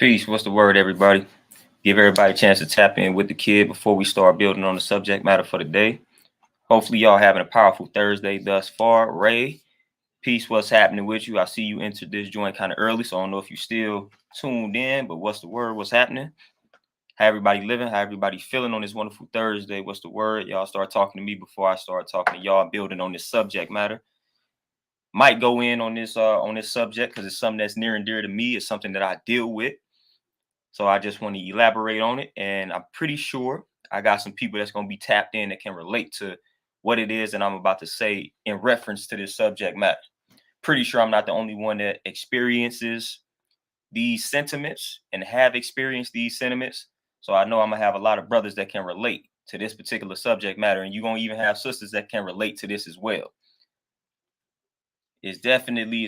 Peace. What's the word, everybody? Give everybody a chance to tap in with the kid before we start building on the subject matter for the day. Hopefully, y'all having a powerful Thursday thus far. Ray, peace. What's happening with you? I see you entered this joint kind of early, so I don't know if you still tuned in, but what's the word? What's happening? How everybody living? How everybody feeling on this wonderful Thursday? What's the word? Y'all start talking to me before I start talking to y'all, building on this subject matter. Might go in on this subject because it's something that's near and dear to me. It's something that I deal with. So I just want to elaborate on it. And I'm pretty sure I got some people that's going to be tapped in that can relate to what it is that I'm about to say in reference to this subject matter. Pretty sure I'm not the only one that experiences these sentiments and have experienced these sentiments. So I know I'm going to have a lot of brothers that can relate to this particular subject matter. And you're going to even have sisters that can relate to this as well. It's definitely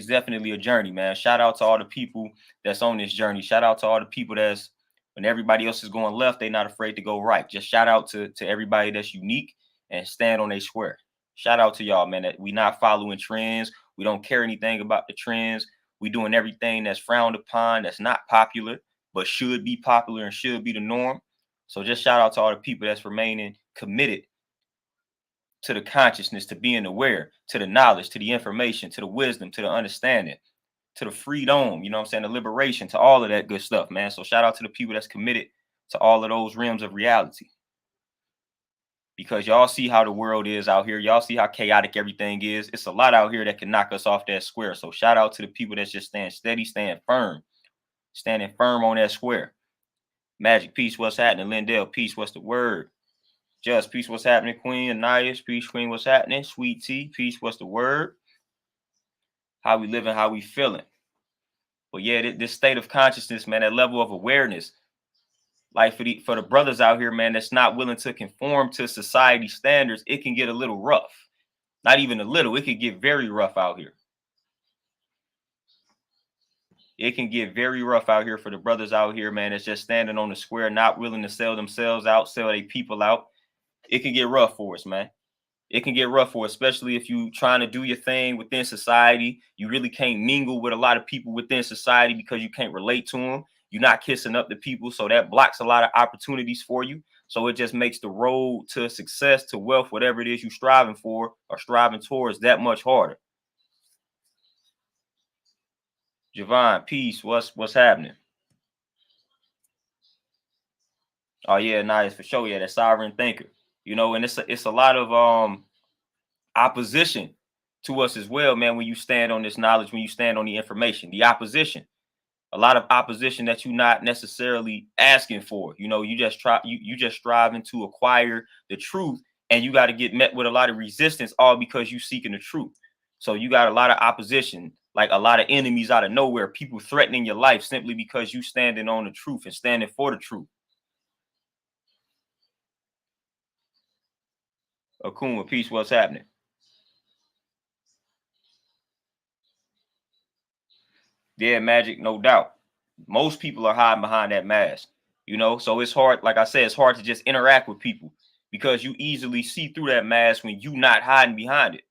a journey, man. Shout out to all the people that's on this journey. Shout out to all the people that's when everybody else is going left, they're not afraid to go right. Just shout out to everybody that's unique and stand on their square. Shout out to y'all, man. That we not following trends. We don't care anything about the trends. We doing everything that's frowned upon, that's not popular, but should be popular and should be the norm. So just shout out to all the people that's remaining committed to the consciousness, to being aware, to the knowledge, to the information, to the wisdom, to the understanding, to the freedom, you know what I'm saying, the liberation, to all of that good stuff, man. So shout out to the people that's committed to all of those realms of reality. Because y'all see how the world is out here. Y'all see how chaotic everything is. It's a lot out here that can knock us off that square. So shout out to the people that's just staying steady, staying firm, standing firm on that square. Magic, peace, what's happening? Lindell, peace, what's the word? Just peace, what's happening? Queen Anais, peace, Queen, what's happening? Sweet Tea, peace, what's the word? How we living, how we feeling. But yeah, this state of consciousness, man, that level of awareness, like for the brothers out here, man, that's not willing to conform to society standards, it can get a little rough. Not even a little, it can get very rough out here. It can get very rough out here for the brothers out here, man, that's just standing on the square, not willing to sell themselves out, sell their people out. It can get rough for us, man. It can get rough for, especially if you trying to do your thing within society. You really can't mingle with a lot of people within society because you can't relate to them. You're not kissing up to people, so that blocks a lot of opportunities for you. So it just makes the road to success, to wealth, whatever it is you're striving for or striving towards, that much harder. Javon, peace. What's happening? Oh yeah, nice for sure. Yeah, that sovereign thinker. You know, and it's a lot of opposition to us as well, man. When you stand on this knowledge, when you stand on the information, the opposition, a lot of opposition that you're not necessarily asking for. You know, you just striving to acquire the truth, and you got to get met with a lot of resistance, all because you seeking the truth. So you got a lot of opposition, like a lot of enemies out of nowhere, people threatening your life simply because you standing on the truth and standing for the truth. Akuma, peace. What's happening? Yeah, magic, no doubt. Most people are hiding behind that mask, you know. So it's hard, like I said, it's hard to just interact with people because you easily see through that mask when you not hiding behind it,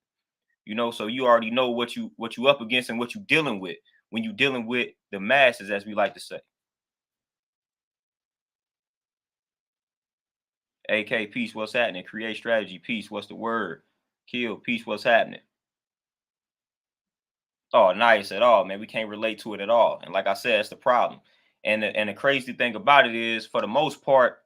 you know. So you already know what you up against and what you dealing with when you dealing with the masses, as we like to say. AK, peace, what's happening? Create strategy, peace, what's the word? Kill, peace, what's happening? Oh, nice at all, man. We can't relate to it at all. And like I said, it's the problem. And the crazy thing about it is, for the most part,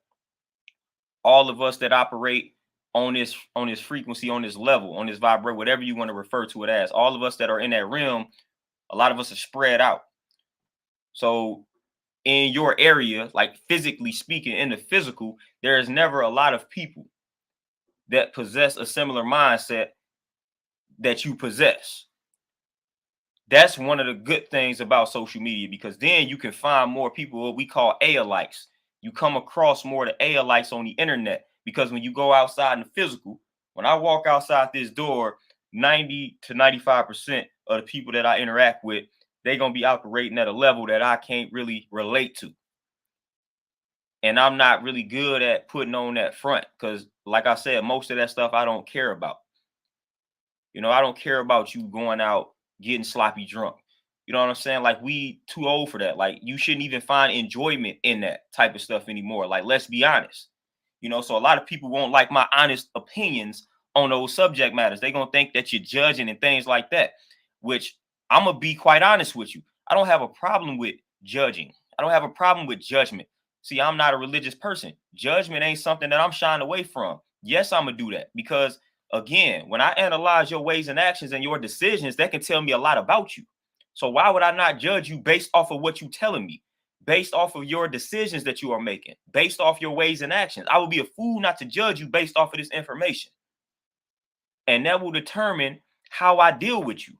all of us that operate on this frequency, on this level, on this vibrate, whatever you want to refer to it as, all of us that are in that realm, a lot of us are spread out. So in your area, like physically speaking, in the physical, there is never a lot of people that possess a similar mindset that you possess. That's one of the good things about social media, because then you can find more people, what we call alikes. You come across more of the alikes on the internet, because when you go outside in the physical, when I walk outside this door, 90 to 95% of the people that I interact with, they're going to be operating at a level that I can't really relate to. And I'm not really good at putting on that front because, like I said, most of that stuff I don't care about. You know, I don't care about you going out getting sloppy drunk. You know what I'm saying? Like, we too old for that. Like, you shouldn't even find enjoyment in that type of stuff anymore. Like, let's be honest. So a lot of people won't like my honest opinions on those subject matters. They're gonna think that you're judging and things like that, which I'm gonna be quite honest with you. I don't have a problem with judging. I don't have a problem with judgment. See, I'm not a religious person. Judgment ain't something that I'm shying away from. Yes, I'm gonna do that because, again, when I analyze your ways and actions and your decisions, that can tell me a lot about you. So why would I not judge you based off of what you're telling me, based off of your decisions that you are making, based off your ways and actions? I would be a fool not to judge you based off of this information. And that will determine how I deal with you.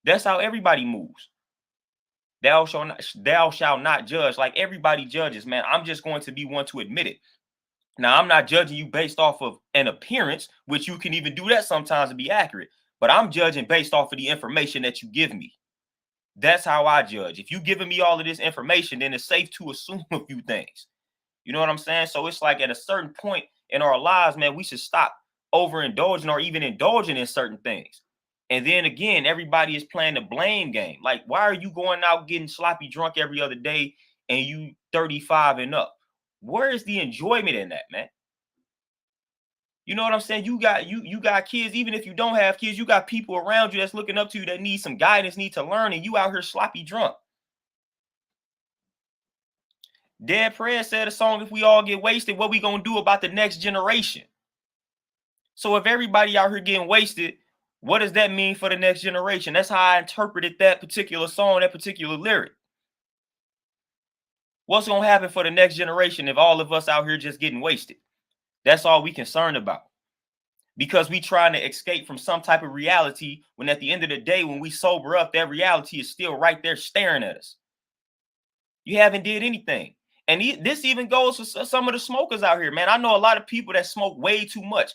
That's how everybody moves. Thou shalt not judge. Like, everybody judges, man. I'm just going to be one to admit it. Now, I'm not judging you based off of an appearance, which you can even do that sometimes to be accurate. But I'm judging based off of the information that you give me. That's how I judge. If you're giving me all of this information, then it's safe to assume a few things. You know what I'm saying? So it's like, at a certain point in our lives, man, we should stop overindulging or even indulging in certain things. And then again, everybody is playing the blame game. Like, why are you going out getting sloppy drunk every other day and you 35 and up? Where is the enjoyment in that, man? You know what I'm saying? You got kids. Even if you don't have kids, you got people around you that's looking up to you that need some guidance, need to learn, and you out here sloppy drunk. Dead Prez said a song, if we all get wasted, what we gonna do about the next generation? So if everybody out here getting wasted, what does that mean for the next generation? That's how I interpreted that particular song, that particular lyric. What's gonna happen for the next generation if all of us out here just getting wasted? That's all we concerned about. Because we trying to escape from some type of reality, when at the end of the day, when we sober up, that reality is still right there staring at us. You haven't did anything. And this even goes for some of the smokers out here, man. I know a lot of people that smoke way too much.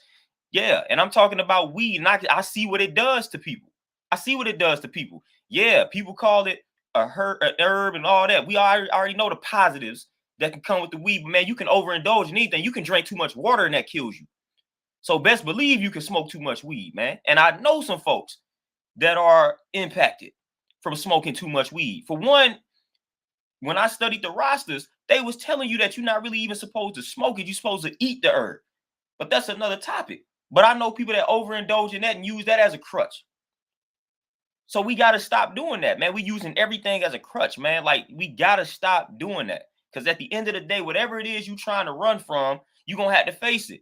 Yeah, and I'm talking about weed, and I see what it does to people. I see what it does to people. Yeah, people call it a herb and all that. We already know the positives that can come with the weed, but man, you can overindulge in anything. You can drink too much water and that kills you. So best believe you can smoke too much weed, man. And I know some folks that are impacted from smoking too much weed. For one, when I studied the rosters, they was telling you that you're not really even supposed to smoke it. You're supposed to eat the herb. But that's another topic. But I know people that overindulge in that and use that as a crutch. So we got to stop doing that, man. We using everything as a crutch, man. Like, we got to stop doing that. Because at the end of the day, whatever it is you're trying to run from, you're going to have to face it.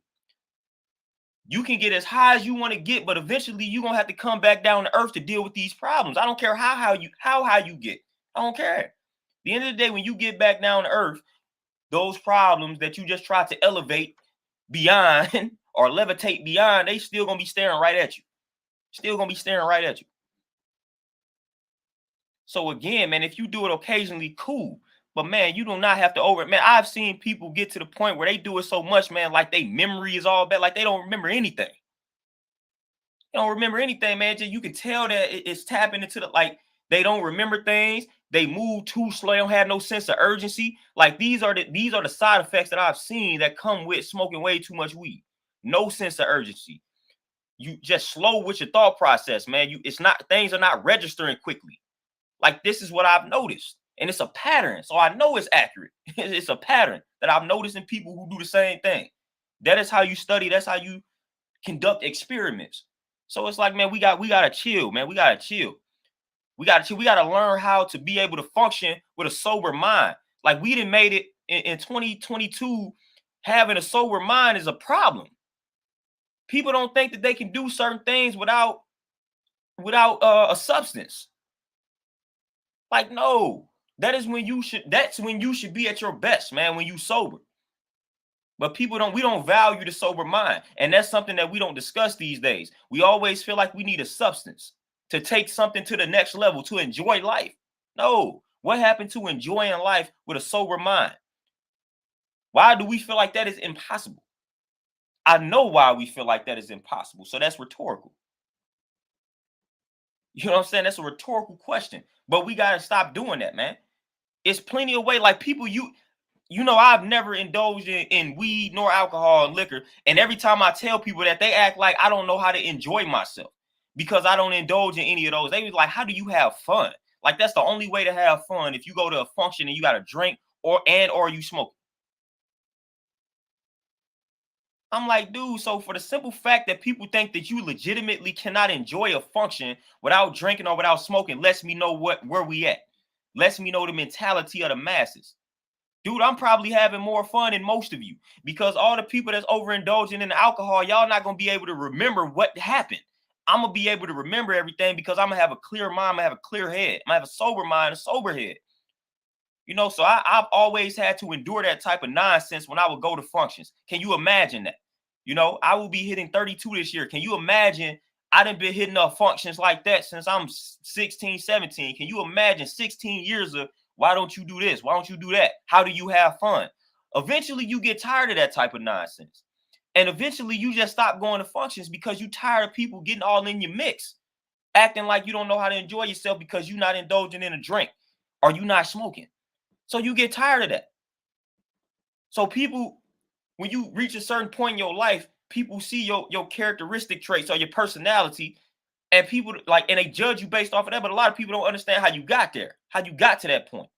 You can get as high as you want to get, but eventually you're going to have to come back down to earth to deal with these problems. I don't care how high you get. I don't care. At the end of the day, when you get back down to earth, those problems that you just tried to elevate beyond or levitate beyond, they still going to be staring right at you. Still going to be staring right at you. So again, man, if you do it occasionally, cool. But man, you do not have to man, I've seen people get to the point where they do it so much, man, like their memory is all bad, like they don't remember anything. They don't remember anything, man. You can tell that it's tapping into like, they don't remember things. They move too slow. They don't have no sense of urgency. Like, these are the side effects that I've seen that come with smoking way too much weed. No sense of urgency. You just slow with your thought process, man. Things are not registering quickly. Like, this is what I've noticed. And it's a pattern. So I know it's accurate. It's a pattern that I've noticed in people who do the same thing. That is how you study. That's how you conduct experiments. So it's like, man, we gotta chill, man. We gotta chill. We gotta learn how to be able to function with a sober mind. Like, we done made it in 2022. Having a sober mind is a problem. People don't think that they can do certain things without a substance. Like, no. That's when you should be at your best, man, when you sober. But we don't value the sober mind. And that's something that we don't discuss these days. We always feel like we need a substance to take something to the next level, to enjoy life. No. What happened to enjoying life with a sober mind? Why do we feel like that is impossible? I know why we feel like that is impossible. So that's rhetorical. You know what I'm saying? That's a rhetorical question. But we got to stop doing that, man. It's plenty of ways. Like, people, I've never indulged in weed nor alcohol and liquor. And every time I tell people that, they act like I don't know how to enjoy myself because I don't indulge in any of those. They was like, how do you have fun? Like that's the only way to have fun. If you go to a function and you got a drink or you smoke. I'm like, dude, so for the simple fact that people think that you legitimately cannot enjoy a function without drinking or without smoking lets me know where we at. Lets me know the mentality of the masses. Dude, I'm probably having more fun than most of you because all the people that's overindulging in the alcohol, y'all not gonna be able to remember what happened. I'm gonna be able to remember everything because I'm gonna have a clear mind, I'm gonna have a clear head, I'm gonna have a sober mind, a sober head. So I've always had to endure that type of nonsense when I would go to functions. Can you imagine that? I will be hitting 32 this year. Can you imagine? I done been hitting up functions like that since I'm 16, 17. Can you imagine 16 years of why don't you do this? Why don't you do that? How do you have fun? Eventually, you get tired of that type of nonsense. And eventually, you just stop going to functions because you tired of people getting all in your mix, acting like you don't know how to enjoy yourself because you're not indulging in a drink or you're not smoking. So you get tired of that. So people, when you reach a certain point in your life, people see your characteristic traits or your personality, and people and they judge you based off of that. But a lot of people don't understand how you got there, how you got to that point.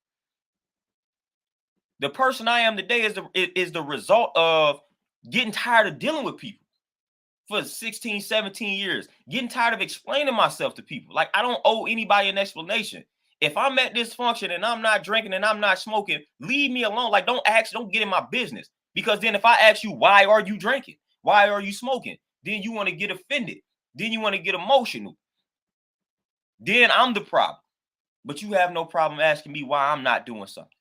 The person I am today is the result of getting tired of dealing with people for 16, 17 years, getting tired of explaining myself to people. Like I don't owe anybody an explanation. If I'm at this function and I'm not drinking and I'm not smoking, leave me alone. Like don't get in my business. Because then if I ask you, why are you drinking? Why are you smoking? Then you want to get offended. Then you want to get emotional. Then I'm the problem. But you have no problem asking me why I'm not doing something.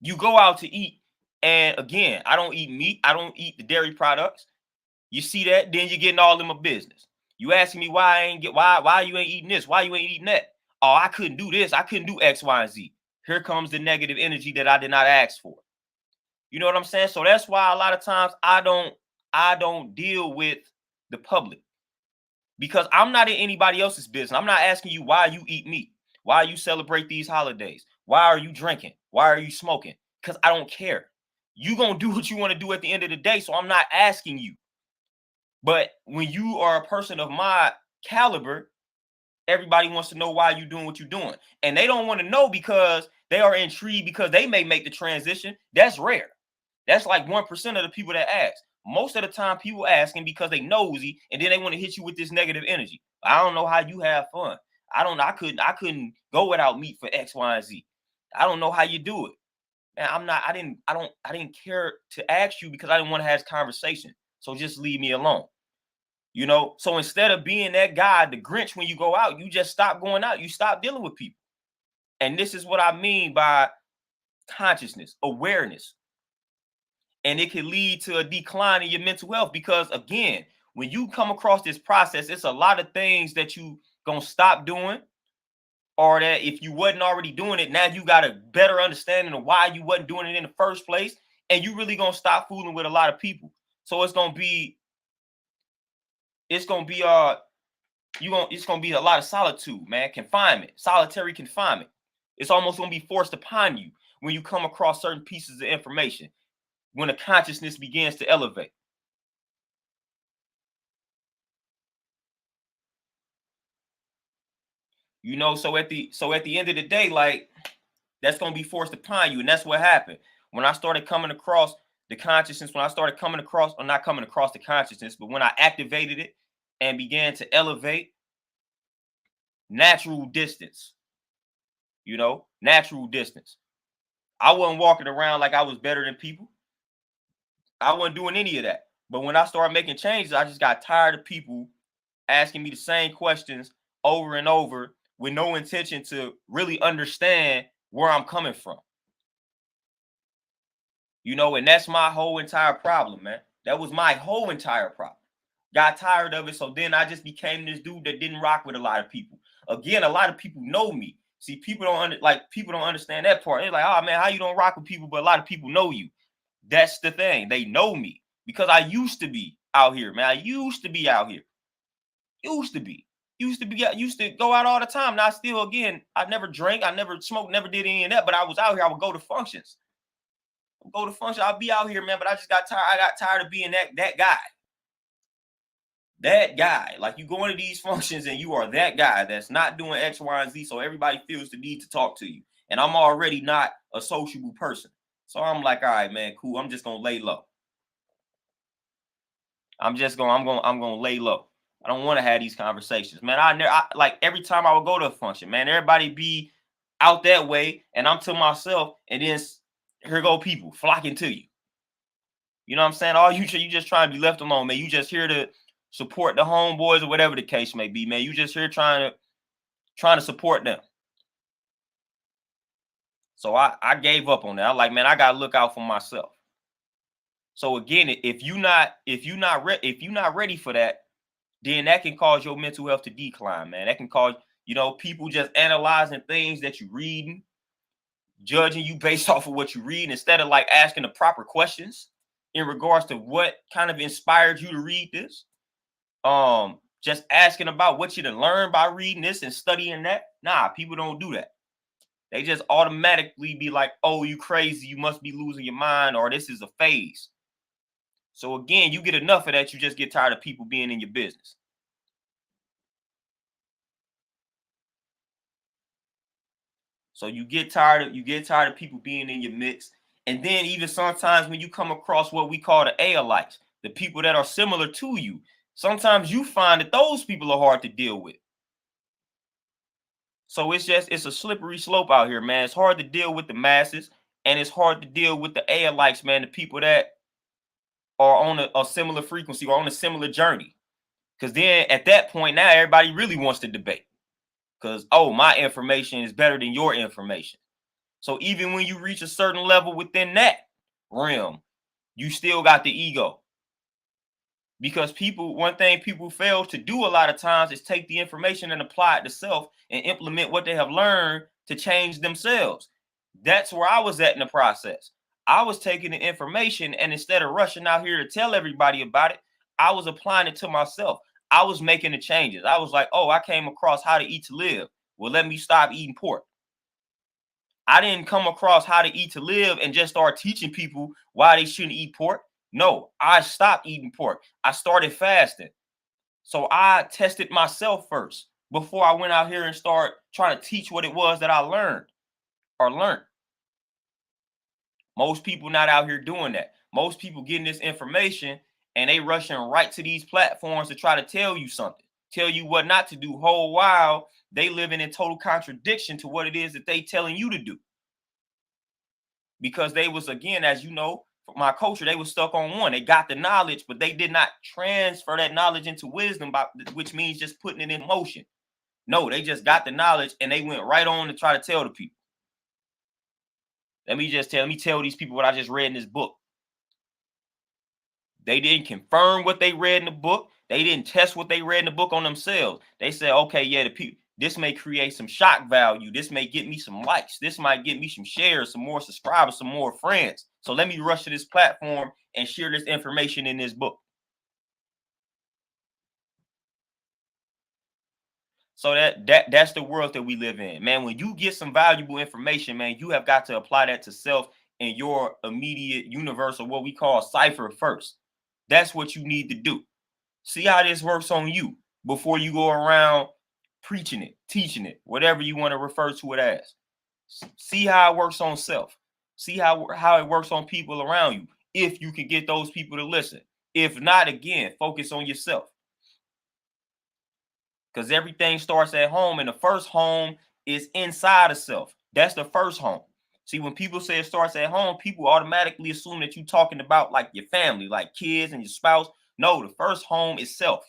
You go out to eat, and again, I don't eat meat. I don't eat the dairy products. You see that? Then you're getting all in my business. You asking me why you ain't eating this? Why you ain't eating that? Oh, I couldn't do this. I couldn't do X, Y, and Z. Here comes the negative energy that I did not ask for. You know what I'm saying? So that's why a lot of times I don't deal with the public because I'm not in anybody else's business. I'm not asking you why you eat meat, why you celebrate these holidays, why are you drinking, why are you smoking? Because I don't care. You gonna do what you want to do at the end of the day. So I'm not asking you. But when you are a person of my caliber, everybody wants to know why you're doing what you're doing. And they don't want to know because they are intrigued because they may make the transition. That's rare. That's like 1% of the people that ask. Most of the time, people asking because they nosy and then they want to hit you with this negative energy. I don't know how you have fun. I couldn't go without meat for X, Y, and Z. I don't know how you do it. And I didn't care to ask you because I didn't want to have this conversation. So just leave me alone. So instead of being that guy, the Grinch, when you go out, you just stop going out. You stop dealing with people. And this is what I mean by consciousness, awareness. And it can lead to a decline in your mental health because, again, when you come across this process, it's a lot of things that you going to stop doing, or that if you wasn't already doing it, now you got a better understanding of why you wasn't doing it in the first place. And you really going to stop fooling with a lot of people. So it's going to be it's gonna be a lot of solitude, man. Confinement, solitary confinement. It's almost gonna be forced upon you when you come across certain pieces of information, when the consciousness begins to elevate. So at the end of the day, like that's gonna be forced upon you, and that's what happened when I started coming across the consciousness. When I started coming across, or not coming across the consciousness, but when I activated it and began to elevate, natural distance. Natural distance. I wasn't walking around like I was better than people. I wasn't doing any of that. But when I started making changes, I just got tired of people asking me the same questions over and over with no intention to really understand where I'm coming from. And that's my whole entire problem, man. That was my whole entire problem. Got tired of it. So then I just became this dude that didn't rock with a lot of people. Again, a lot of people know me. See, people don't understand that part. They're like, oh man, how you don't rock with people, but a lot of people know you. That's the thing. They know me because I used to be out here, man. I used to be out here. Used to be. Used to go out all the time. Now still, again, I never drank, I never smoked, never did any of that. But I was out here. I would go to functions. I'll be out here, man. But I just got tired. I got tired of being that guy. That guy, like you go into these functions and you are that guy that's not doing X, Y, and Z, so everybody feels the need to talk to you. And I'm already not a sociable person. So I'm like, all right, man, cool. I'm just gonna lay low. I'm gonna lay low. I don't want to have these conversations, man. Like every time I would go to a function, man, everybody be out that way, and I'm to myself, and then here go people flocking to you. You know what I'm saying? All you just trying to be left alone, man. You just here to support the homeboys or whatever the case may be, man. You just here trying to support them. So I gave up on that. I like, man, I gotta look out for myself. So again, if you not ready for that, then that can cause your mental health to decline, man. That can cause, people just analyzing things that you reading, judging you based off of what you read instead of like asking the proper questions in regards to what kind of inspired you to read this. Just asking about what you done learned by reading this and studying that. Nah, people don't do that. They just automatically be like, oh, you crazy, you must be losing your mind, or this is a phase. So again, you get enough of that, you just get tired of people being in your business. So you get tired of people being in your mix. And then even sometimes when you come across what we call the A-alites, the people that are similar to you, sometimes you find that those people are hard to deal with. So it's a slippery slope out here, man. It's hard to deal with the masses, and it's hard to deal with the A-alites, man, the people that are on a similar frequency or on a similar journey. Because then at that point, now everybody really wants to debate. Because, oh, my information is better than your information. So even when you reach a certain level within that realm, you still got the ego. Because one thing people fail to do a lot of times is take the information and apply it to self and implement what they have learned to change themselves. That's where I was at in the process. I was taking the information, and instead of rushing out here to tell everybody about it, I was applying it to myself. I was making the changes. I was like, oh, I came across how to eat to live. Well, let me stop eating pork. I didn't come across how to eat to live and just start teaching people why they shouldn't eat pork. No, I stopped eating pork. I started fasting. So I tested myself first before I went out here and start trying to teach what it was that I learned or learned. Most people not out here doing that. Most people getting this information and they rushing right to these platforms to try to tell you something, tell you what not to do, whole while they living in total contradiction to what it is that they telling you to do. Because they was, again, as you know, my culture, they was stuck on one. They got the knowledge, but they did not transfer that knowledge into wisdom, which means just putting it in motion. No, they just got the knowledge and they went right on to try to tell the people. Let me tell these people what I just read in this book. They didn't confirm what they read in the book. They didn't test what they read in the book on themselves. They said, okay, yeah, this may create some shock value. This may get me some likes. This might get me some shares, some more subscribers, some more friends. So let me rush to this platform and share this information in this book. So that's the world that we live in, man. When you get some valuable information, man, you have got to apply that to self in your immediate universe, or what we call cipher first. That's what you need to do. See how this works on you before you go around preaching it, teaching it, whatever you want to refer to it as. See how it works on self. See how it works on people around you. If you can get those people to listen. If not, again, focus on yourself. Because everything starts at home, and the first home is inside of self. That's the first home. See, when people say it starts at home, people automatically assume that you're talking about like your family, like kids and your spouse. No, the first home is self.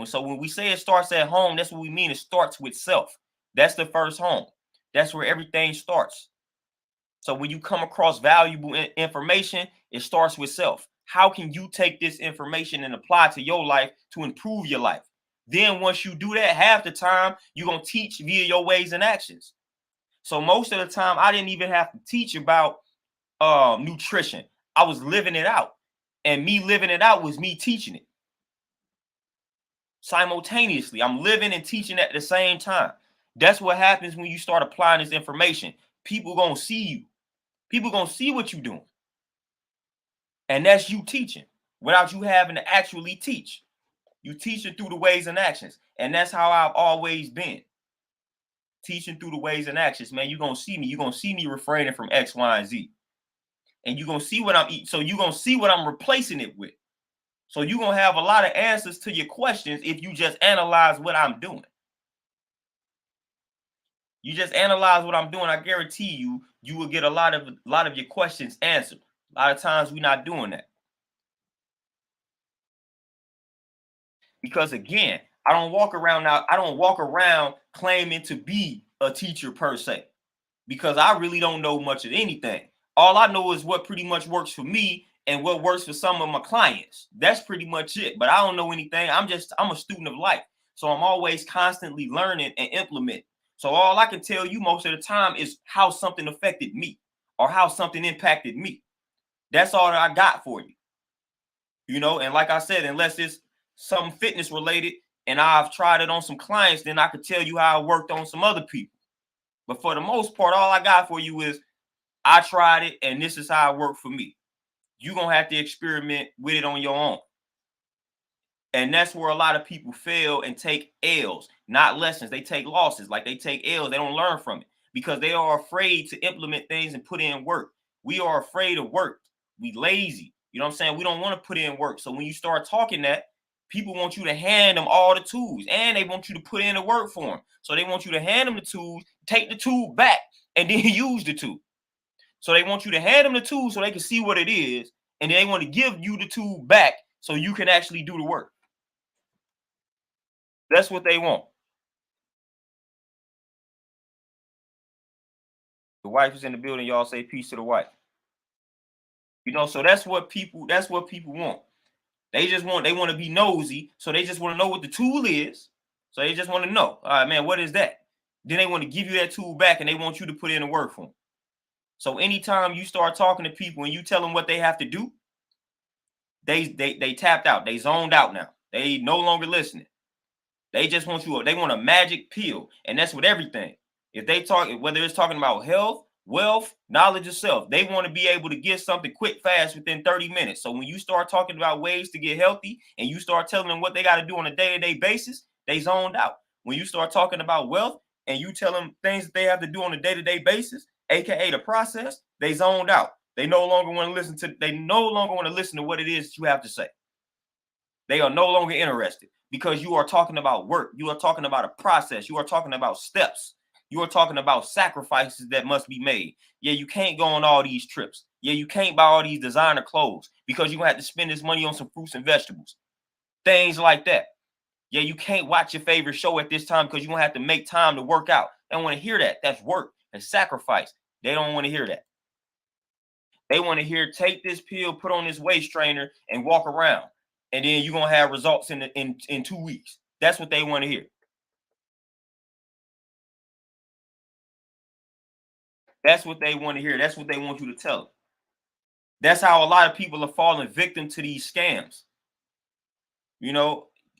So when we say it starts at home, that's what we mean. It starts with self. That's the first home. That's where everything starts. So when you come across valuable information, it starts with self. How can you take this information and apply to your life to improve your life? Then once you do that, half the time you're going to teach via your ways and actions. So most of the time, I didn't even have to teach about nutrition. I was living it out. And me living it out was me teaching it. Simultaneously, I'm living and teaching at the same time. That's what happens when you start applying this information. People going to see you. People going to see what you're doing. And that's you teaching without you having to actually teach. You teaching through the ways and actions. And that's how I've always been. Teaching through the ways and actions, man. You're gonna see me. You're gonna see me refraining from X, Y, and Z. And you're gonna see what I'm eating. So you're gonna see what I'm replacing it with. So you're gonna have a lot of answers to your questions if you just analyze what I'm doing. You just analyze what I'm doing. I guarantee you, you will get a lot of your questions answered. A lot of times we're not doing that. Because again, I don't walk around now. I don't walk around claiming to be a teacher per se, because I really don't know much of anything. All I know is what pretty much works for me and what works for some of my clients. That's pretty much it. But I don't know anything. I'm a student of life. So I'm always constantly learning and implementing. So all I can tell you most of the time is how something affected me or how something impacted me. That's all that I got for you. And like I said, unless it's something fitness related and I've tried it on some clients, then I could tell you how it worked on some other people. But for the most part, all I got for you is I tried it and this is how it worked for me. You're going to have to experiment with it on your own. And that's where a lot of people fail and take L's, not lessons. They take losses. Like they take L's. They don't learn from it because they are afraid to implement things and put in work. We are afraid of work. We lazy. You know what I'm saying? We don't want to put in work. So when you start talking that, people want you to hand them all the tools and they want you to put in the work for them. So they want you to hand them the tools, take the tool back, and then use the tool. So they want you to hand them the tool so they can see what it is. And then they want to give you the tool back so you can actually do the work. That's what they want. The wife is in the building. Y'all say peace to the wife. So that's what people want. They want to be nosy. So they just want to know what the tool is. So they just want to know, all right, man, what is that? Then they want to give you that tool back and they want you to put in the work for them. So anytime you start talking to people and you tell them what they have to do, they tapped out. They zoned out now. They no longer listening. They just want they want a magic pill. And that's with everything. If they talk, whether it's talking about health, wealth, knowledge of self, they want to be able to get something quick, fast within 30 minutes. So when you start talking about ways to get healthy and you start telling them what they got to do on a day-to-day basis, they zoned out. When you start talking about wealth and you tell them things that they have to do on a day-to-day basis, aka the process, they zoned out. They no longer want to listen to what it is that you have to say. They are no longer interested because you are talking about work. You are talking about a process. You are talking about steps. You are talking about sacrifices that must be made. Yeah, you can't go on all these trips. Yeah, you can't buy all these designer clothes because you're going to have to spend this money on some fruits and vegetables. Things like that. Yeah, you can't watch your favorite show at this time because you're going to have to make time to work out. They don't want to hear that. That's work and sacrifice. They don't want to hear that. They want to hear, take this pill, put on this waist trainer, and walk around. And then you're going to have results in 2 weeks. That's what they want to hear. That's what they want to hear. That's what they want you to tell them. That's how a lot of people are falling victim to these scams.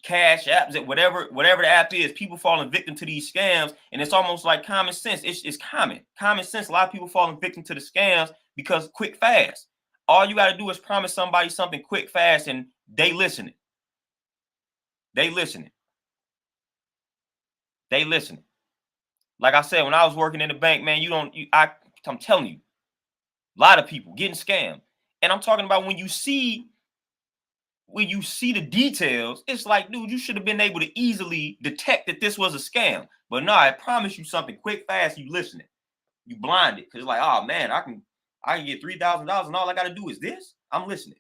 Cash apps, whatever the app is, people falling victim to these scams. And it's almost like common sense. It's common sense. A lot of people falling victim to the scams because quick, fast. All you got to do is promise somebody something quick, fast, and they listening. They listening. Like I said, when I was working in the bank, man, I'm telling you, a lot of people getting scammed. And I'm talking about when you see the details, it's like, dude, you should have been able to easily detect that this was a scam. But no, I promise you something quick, fast, you listening. You blinded. Because it's like, oh man, I can get $3,000 and all I got to do is this. I'm listening.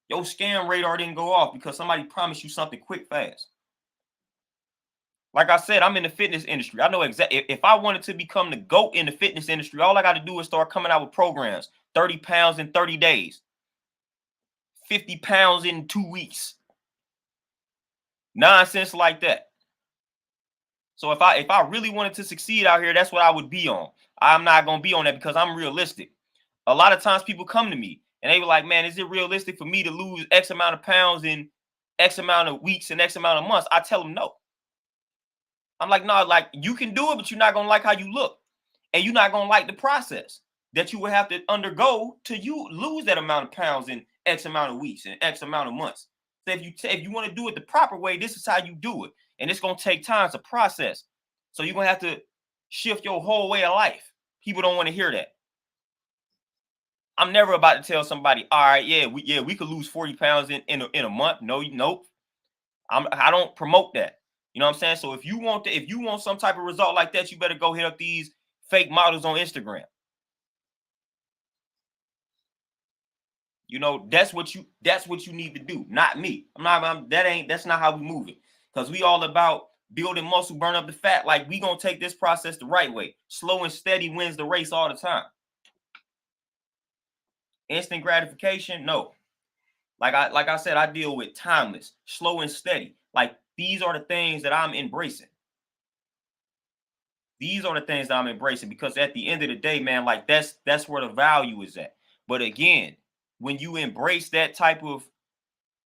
Your scam radar didn't go off because somebody promised you something quick, fast. Like I said, I'm in the fitness industry. I know exactly. If I wanted to become the GOAT in the fitness industry, all I got to do is start coming out with programs. 30 pounds in 30 days. 50 pounds in 2 weeks. Nonsense like that. So if I really wanted to succeed out here, that's what I would be on. I'm not going to be on that because I'm realistic. A lot of times people come to me and they be like, man, is it realistic for me to lose X amount of pounds in X amount of weeks and X amount of months? I tell them no. I'm like, no, like you can do it, but you're not going to like how you look. And you're not going to like the process that you would have to undergo to you lose that amount of pounds in X amount of weeks and X amount of months. So if you want to do it the proper way, this is how you do it. And it's gonna take time to process. So you're gonna have to shift your whole way of life. People don't want to hear that. I'm never about to tell somebody, all right, we could lose 40 pounds in a month. No, nope. I don't promote that. You know what I'm saying? So if you want some type of result like that, you better go hit up these fake models on Instagram. You know, that's what you need to do, not me. That's not how we move it. Because we all about building muscle, burn up the fat. Like, we gonna take this process the right way. Slow and steady wins the race all the time. Instant gratification, no. Like I said, I deal with timeless, slow and steady. Like, these are the things that I'm embracing. These are the things that I'm embracing, because at the end of the day, man, like, that's where the value is at. But again, when you embrace that type of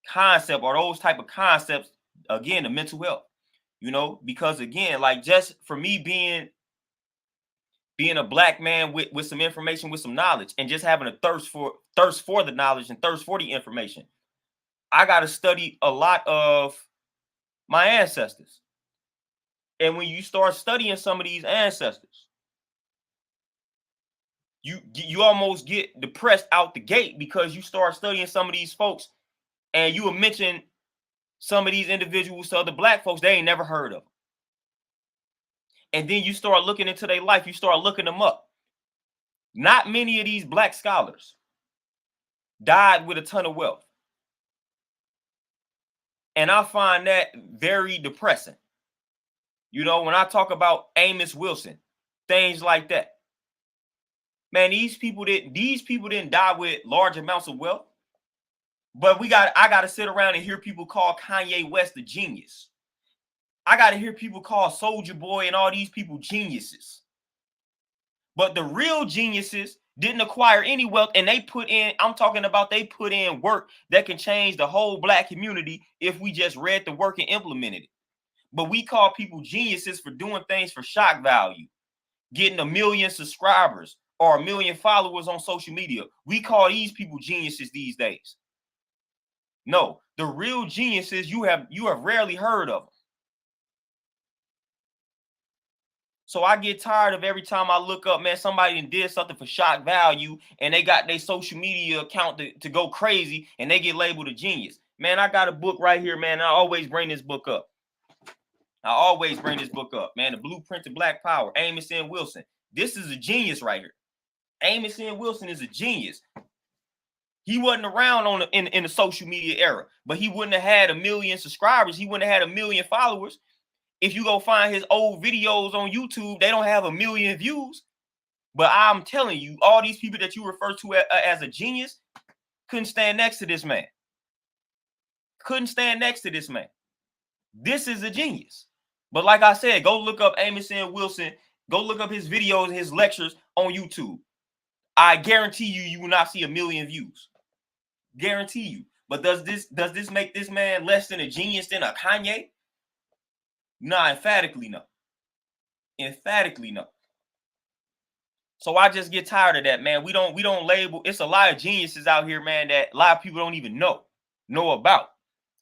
concept or those type of concepts, again, the mental health, you know, because again, like, just for me being a black man with some information, with some knowledge, and just having a thirst for the knowledge and thirst for the information, I got to study a lot of my ancestors. And when you start studying some of these ancestors, you almost get depressed out the gate, because you start studying some of these folks, and you will mention some of these individuals to other black folks they ain't never heard of. And then you start looking into their life, you start looking them up. Not many of these black scholars died with a ton of wealth. And I find that very depressing. You know, when I talk about Amos Wilson, things like that. Man, these people didn't die with large amounts of wealth. But I gotta sit around and hear people call Kanye West a genius. I gotta hear people call Soulja Boy and all these people geniuses. But the real geniuses didn't acquire any wealth, and they put in work that can change the whole black community if we just read the work and implemented it. But we call people geniuses for doing things for shock value, getting 1 million subscribers or 1 million followers on social media. We call these people geniuses these days. No, the real geniuses, you have rarely heard of them. So I get tired of every time I look up, man, somebody did something for shock value and they got their social media account to go crazy and they get labeled a genius. Man, I got a book right here, man. I always bring this book up. Man. The Blueprint to Black Power, Amos N. Wilson. This is a genius right here. Amos N. Wilson is a genius. He wasn't around in the social media era, but he wouldn't have had 1 million subscribers. He wouldn't have had 1 million followers. If you go find his old videos on YouTube, they don't have 1 million views. But I'm telling you, all these people that you refer to as a genius couldn't stand next to this man. This is a genius. But like I said, go look up Amos N. Wilson. Go look up his videos and his lectures on YouTube. I guarantee you will not see 1 million views. Guarantee you. But does this make this man less than a genius than a Kanye? Nah, emphatically no. Emphatically no. So I just get tired of that, man. We don't label. It's a lot of geniuses out here, man, that a lot of people don't even know about.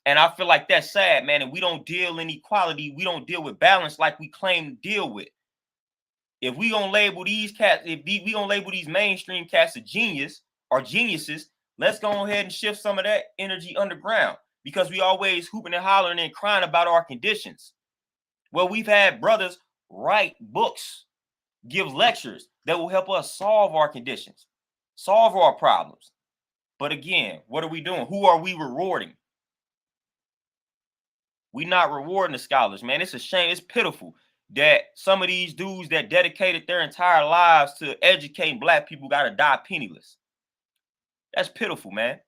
And I feel like that's sad, man. And we don't deal in equality. We don't deal with balance like we claim to deal with. If we gonna label these cats, we gonna label these mainstream cats a genius or geniuses, let's go ahead and shift some of that energy underground, because we always hooping and hollering and crying about our conditions. Well, we've had brothers write books, give lectures that will help us solve our conditions, solve our problems. But again, what are we doing? Who are we rewarding? We not rewarding the scholars, man. It's a shame. It's pitiful that some of these dudes that dedicated their entire lives to educating black people got to die penniless. That's pitiful, man.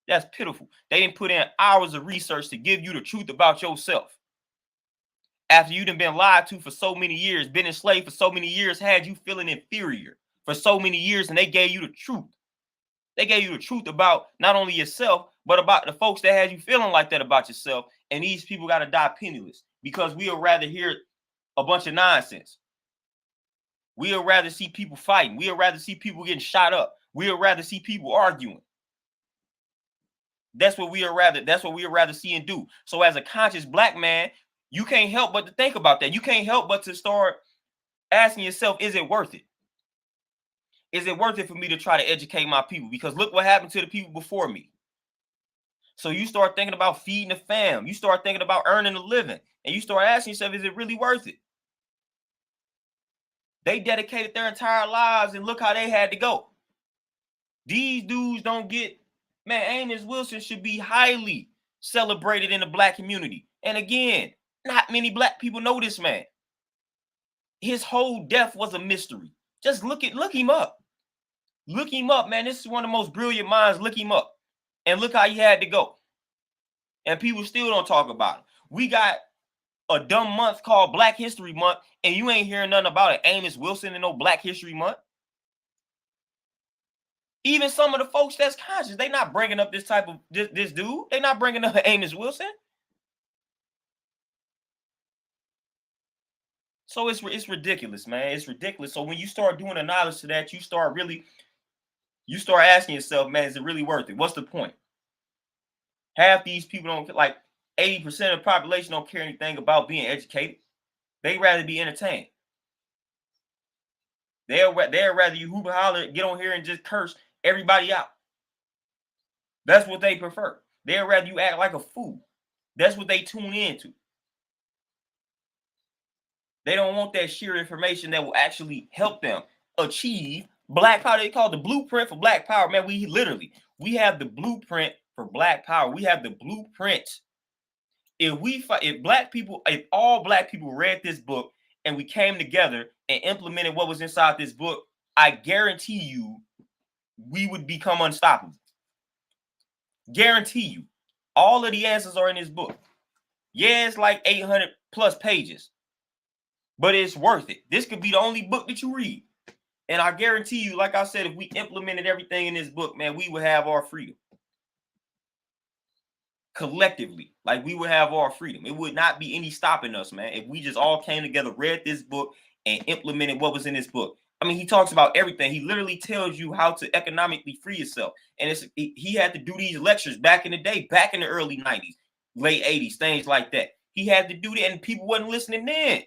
That's pitiful. They didn't put in hours of research to give you the truth about yourself. After you done been lied to for so many years, been enslaved for so many years, had you feeling inferior for so many years, and they gave you the truth. They gave you the truth about not only yourself, but about the folks that had you feeling like that about yourself. And these people got to die penniless, because we'll rather hear a bunch of nonsense. We'll rather see people fighting. We'll rather see people getting shot up. We'll rather see people arguing. That's what we would rather see and do. So as a conscious black man, you can't help but to think about that. You can't help but to start asking yourself, is it worth it? Is it worth it for me to try to educate my people? Because look what happened to the people before me. So you start thinking about feeding the fam. You start thinking about earning a living. And you start asking yourself, is it really worth it? They dedicated their entire lives and look how they had to go. These dudes don't get, man, Amos Wilson should be highly celebrated in the black community. And again, not many black people know this man. His whole death was a mystery. Just look him up. Look him up, man. This is one of the most brilliant minds. Look him up. And look how he had to go. And people still don't talk about it. We got a dumb month called Black History Month, and you ain't hearing nothing about it. Amos Wilson and no Black History Month. Even some of the folks that's conscious, they not bringing up this type of this dude. They not bringing up Amos Wilson. So it's ridiculous, man. It's ridiculous. So when you start doing the knowledge to that, you start asking yourself, man, is it really worth it? What's the point? Half these people don't, like 80% of the population don't care anything about being educated. They rather be entertained. They'll rather you hoop and holler, get on here and just curse everybody out. That's what they prefer. They'll rather you act like a fool. That's what they tune into. They don't want that sheer information that will actually help them achieve black power. They call it the blueprint for black power. Man, we have the blueprint for black power. We have the blueprint. If all black people read this book and we came together and implemented what was inside this book, I guarantee you we would become unstoppable. Guarantee you. All of the answers are in this book. Yeah, it's like 800 plus pages, but it's worth it. This could be the only book that you read. And I guarantee you, like I said, if we implemented everything in this book, man, we would have our freedom. Collectively, like we would have our freedom. It would not be any stopping us, man, if we just all came together, read this book, and implemented what was in this book. I mean, he talks about everything. He literally tells you how to economically free yourself. And he had to do these lectures back in the day, back in the early 90s, late 80s, things like that. He had to do that, and people wasn't listening then.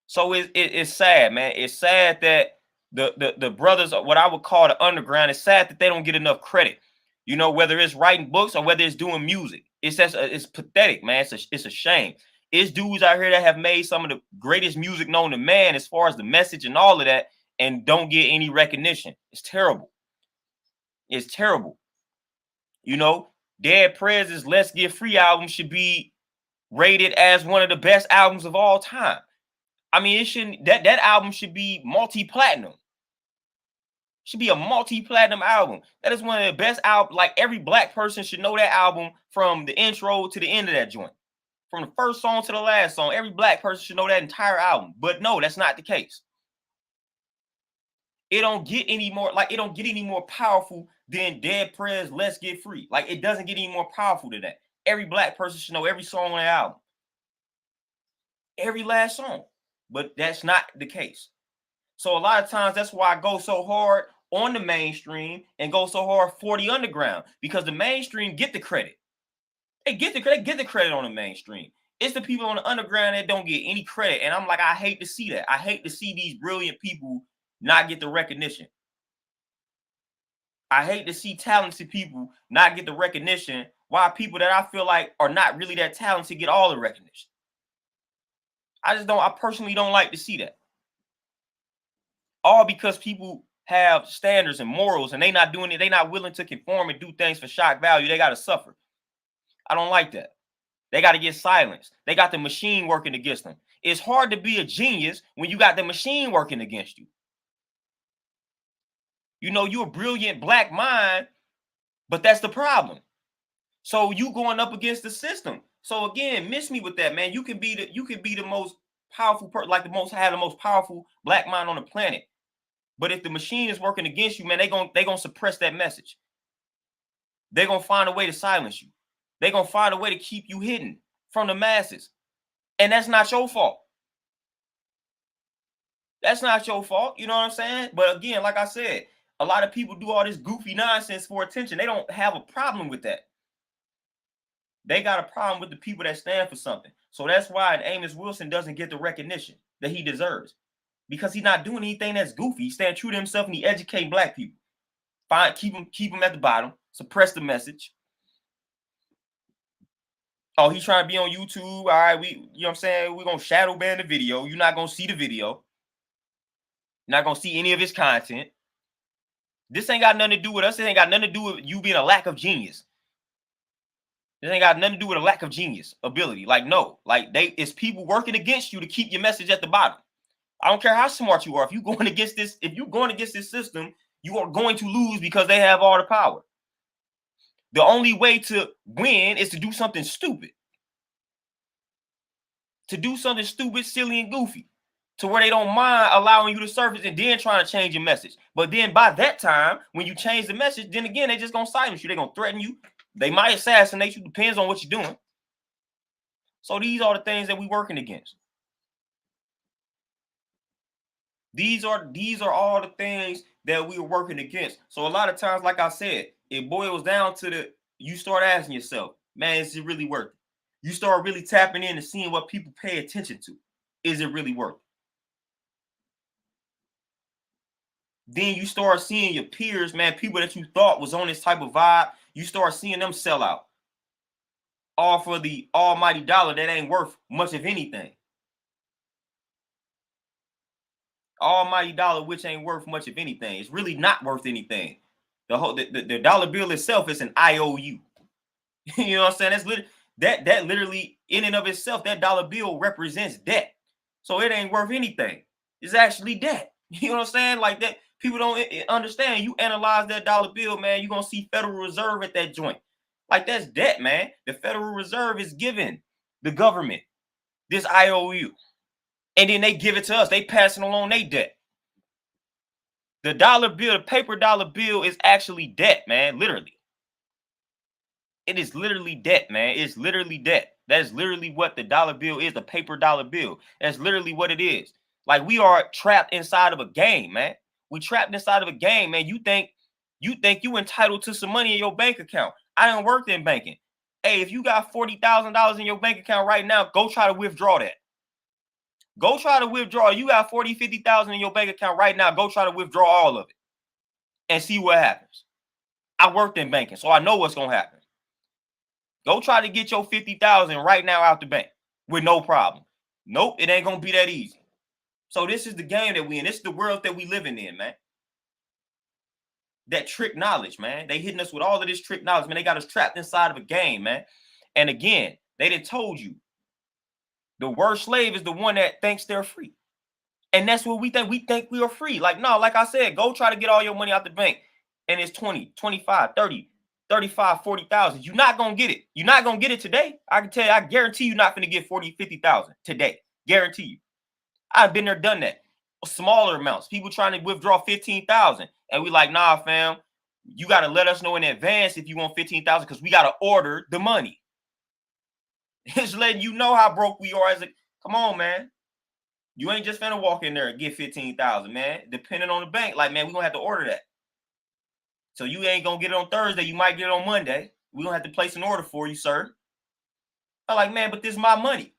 So it's sad, man. It's sad that the brothers, what I would call the underground, it's sad that they don't get enough credit. You know, whether it's writing books or whether it's doing music. It's pathetic, man. It's a shame. It's dudes out here that have made some of the greatest music known to man as far as the message and all of that, and don't get any recognition. It's terrible. It's terrible. You know, Dead President's Let's Get Free album should be rated as one of the best albums of all time. I mean, it shouldn't, that album should be multi-platinum. Should be a multi-platinum album. That is one of the best albums. Like, every black person should know that album from the intro to the end of that joint. From the first song to the last song, every black person should know that entire album. But no, that's not the case. It don't get any more powerful than Dead Prez Let's Get Free. Like, it doesn't get any more powerful than that. Every black person should know every song on that album. Every last song. But that's not the case. So a lot of times that's why I go so hard on the mainstream and go so hard for the underground, because the mainstream get the credit. They get the credit on the mainstream. It's the people on the underground that don't get any credit. And I'm like, I hate to see that. I hate to see these brilliant people not get the recognition. I hate to see talented people not get the recognition, while people that I feel like are not really that talented get all the recognition. I personally don't like to see that. All because people have standards and morals and they not doing it. They not willing to conform and do things for shock value. They got to suffer. I don't like that. They got to get silenced. They got the machine working against them. It's hard to be a genius when you got the machine working against you. You know, you're a brilliant black mind, but that's the problem. So you going up against the system. So again, miss me with that, man. You can be the most powerful person, like have the most powerful black mind on the planet. But if the machine is working against you, man, they gonna suppress that message. They're gonna find a way to silence you. They're gonna find a way to keep you hidden from the masses. And that's not your fault. That's not your fault. You know what I'm saying? But again, like I said, a lot of people do all this goofy nonsense for attention. They don't have a problem with that. They got a problem with the people that stand for something. So that's why Amos Wilson doesn't get the recognition that he deserves, because he's not doing anything that's goofy. He's staying true to himself and he educate black people. Fine, keep him at the bottom, suppress the message. Oh, he's trying to be on YouTube. All right, you know what I'm saying? We're gonna shadow ban the video. You're not gonna see the video. You're not gonna see any of his content. This ain't got nothing to do with us. It ain't got nothing to do with you being a lack of genius. This ain't got nothing to do with a lack of genius ability. Like, no, like it's people working against you to keep your message at the bottom. I don't care how smart you are. If you're going against this system, you are going to lose because they have all the power. The only way to win is to do something stupid. To do something stupid, silly, and goofy, to where they don't mind allowing you to surface and then trying to change your message. But then by that time, when you change the message, then again, they just gonna silence you. They're gonna threaten you. They might assassinate you. Depends on what you're doing. So these are the things that we're working against. These are all the things that we are working against. So a lot of times, like I said, it boils down to you start asking yourself, man, is it really worth it? You start really tapping in and seeing what people pay attention to. Is it really worth it? Then you start seeing your peers, man, people that you thought was on this type of vibe, you start seeing them sell out. All for the almighty dollar that ain't worth much of anything. Almighty dollar, which ain't worth much of anything. It's really not worth anything. The dollar bill itself is an IOU. You know what I'm saying? That literally in and of itself, that dollar bill represents debt. So it ain't worth anything. It's actually debt. You know what I'm saying? Like that, people don't understand. You analyze that dollar bill, man, you're gonna see Federal Reserve at that joint. Like that's debt, man. The Federal Reserve is giving the government this IOU. And then they give it to us. They passing along their debt. The dollar bill, the paper dollar bill is actually debt, man. Literally. It is literally debt, man. It's literally debt. That's literally what the dollar bill is, the paper dollar bill. That's literally what it is. Like we are trapped inside of a game, man. We trapped inside of a game, man. You think you entitled to some money in your bank account. I done worked in banking. Hey, if you got $40,000 in your bank account right now, go try to withdraw that. Go try to withdraw. You got 40, 50,000 in your bank account right now. Go try to withdraw all of it and see what happens. I worked in banking, so I know what's going to happen. Go try to get your 50,000 right now out the bank with no problem. Nope, it ain't going to be that easy. So this is the game that we in. This is the world that we living in, man. That trick knowledge, man. They hitting us with all of this trick knowledge, man. They got us trapped inside of a game, man. And again, they done told you the worst slave is the one that thinks they're free. And that's what we think. We think we are free. Like, no, like I said, go try to get all your money out the bank. And it's 20, 25, 30, 35, 40,000. You're not going to get it. You're not going to get it today. I can tell you, I guarantee you're not going to get 40, 50,000 today. Guarantee you. I've been there, done that. Smaller amounts. People trying to withdraw 15,000. And we like, nah, fam, you got to let us know in advance if you want 15,000 because we got to order the money. It's letting you know how broke we are as a, come on, man. You ain't just finna walk in there and get 15,000, man. Depending on the bank, like, man, we're gonna have to order that. So you ain't gonna get it on Thursday. You might get it on Monday. We're gonna have to place an order for you, sir. I'm like, man, but this is my money.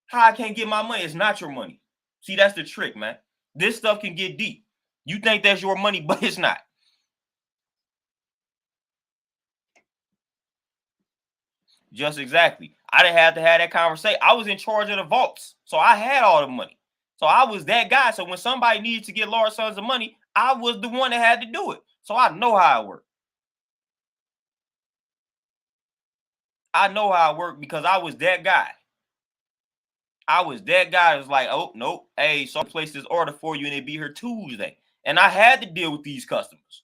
How I can't get my money? It's not your money. See, that's the trick, man. This stuff can get deep. You think that's your money, but it's not. Just exactly. I didn't have to have that conversation. I was in charge of the vaults, so I had all the money. So I was that guy. So when somebody needed to get large sums of money, I was the one that had to do it. So I know how it worked. I know how it worked because I was that guy. I was that guy that was like, oh, nope. Hey, so I placed this order for you and it'd be here Tuesday. And I had to deal with these customers.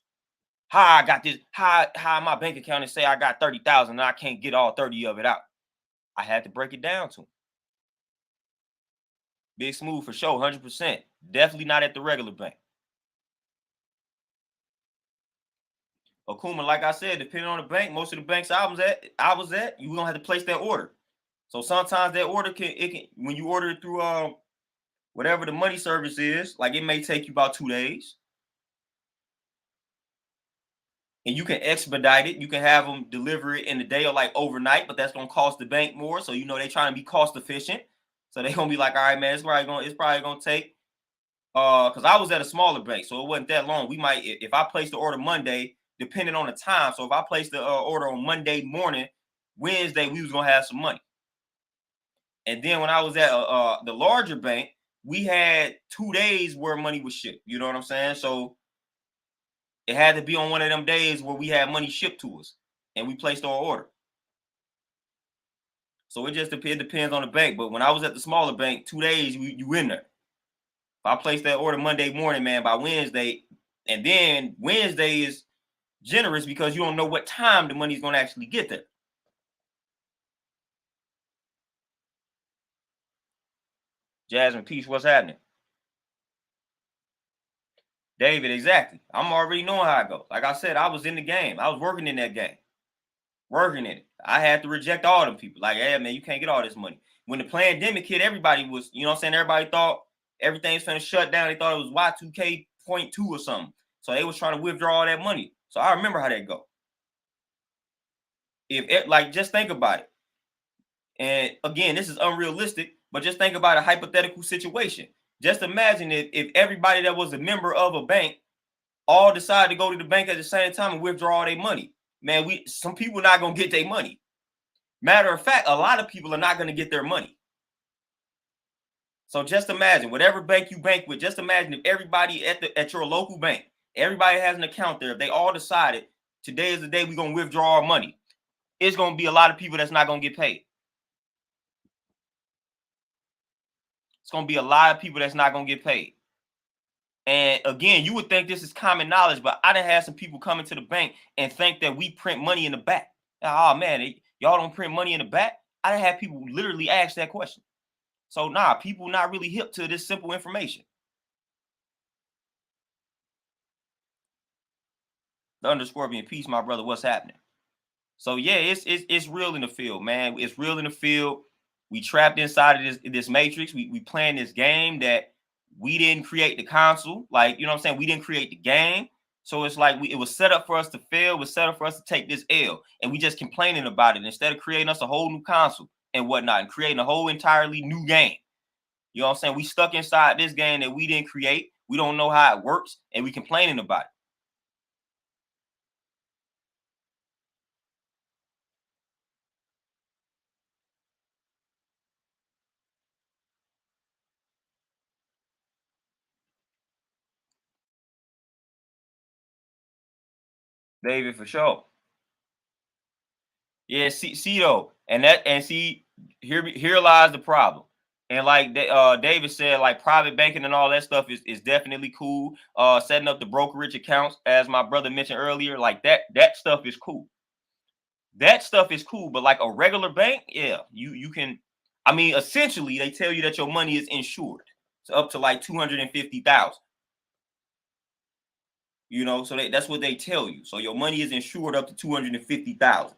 How I got this, how my bank account and say I got 30,000 and I can't get all 30 of it out. I had to break it down to them. Big Smooth for sure, 100%. Definitely not at the regular bank. Okuma, like I said, depending on the bank, most of the banks I was at, you gonna have to place that order. So sometimes that order can when you order it through Whatever the money service is, like it may take you about 2 days. And you can expedite it. You can have them deliver it in the day or like overnight, but that's gonna cost the bank more. So you know they trying to be cost efficient. So they gonna be like, all right, man, it's probably gonna take because I was at a smaller bank, so it wasn't that long. We might if I placed the order Monday, depending on the time. So if I placed the order on Monday morning, Wednesday we was gonna have some money. And then when I was at the larger bank, we had 2 days where money was shipped. You know what I'm saying? So it had to be on one of them days where we had money shipped to us and we placed our order. So it depends on the bank. But when I was at the smaller bank, 2 days you in there. If I placed that order Monday morning, man, by Wednesday, and then Wednesday is generous because you don't know what time the money's gonna actually get there. Jasmine Peace, what's happening? David, exactly. I'm already knowing how it goes. Like I said, I was in the game. I was working in that game. Working in it. I had to reject all them people. Like, hey man, you can't get all this money. When the pandemic hit, everybody was, you know what I'm saying? Everybody thought everything's gonna shut down. They thought it was Y2K.2 or something. So they was trying to withdraw all that money. So I remember how that go. If it, like just think about it. And again, this is unrealistic, but just think about a hypothetical situation. Just imagine if everybody that was a member of a bank all decided to go to the bank at the same time and withdraw all their money. Man, some people are not gonna get their money. Matter of fact, a lot of people are not going to get their money. So just imagine, whatever bank you bank with, just imagine if everybody at your local bank, everybody has an account there. If they all decided today is the day we're going to withdraw our money, it's going to be a lot of people that's not going to get paid. It's going to be a lot of people that's not going to get paid. And again, you would think this is common knowledge, but I done had some people come into the bank and think that we print money in the back. Oh man, y'all don't print money in the back? I done had people literally ask that question. So nah, people not really hip to this simple information. The underscore being peace, my brother. What's happening? So yeah, it's real in the field, man. It's real in the field. We trapped inside of this matrix. We playing this game that we didn't create the console. Like, you know what I'm saying? We didn't create the game. So it's like it was set up for us to fail. It was set up for us to take this L. And we just complaining about it instead of creating us a whole new console and whatnot and creating a whole entirely new game. You know what I'm saying? We stuck inside this game that we didn't create. We don't know how it works, and we complaining about it. David, for sure. Yeah, see though, and see here lies the problem. And like David said, like private banking and all that stuff is definitely cool. Setting up the brokerage accounts, as my brother mentioned earlier, like that stuff is cool. That stuff is cool, but like a regular bank, yeah, you can. I mean, essentially, they tell you that your money is insured, so up to like 250,000. You know, so that's what they tell you. So your money is insured up to 250,000.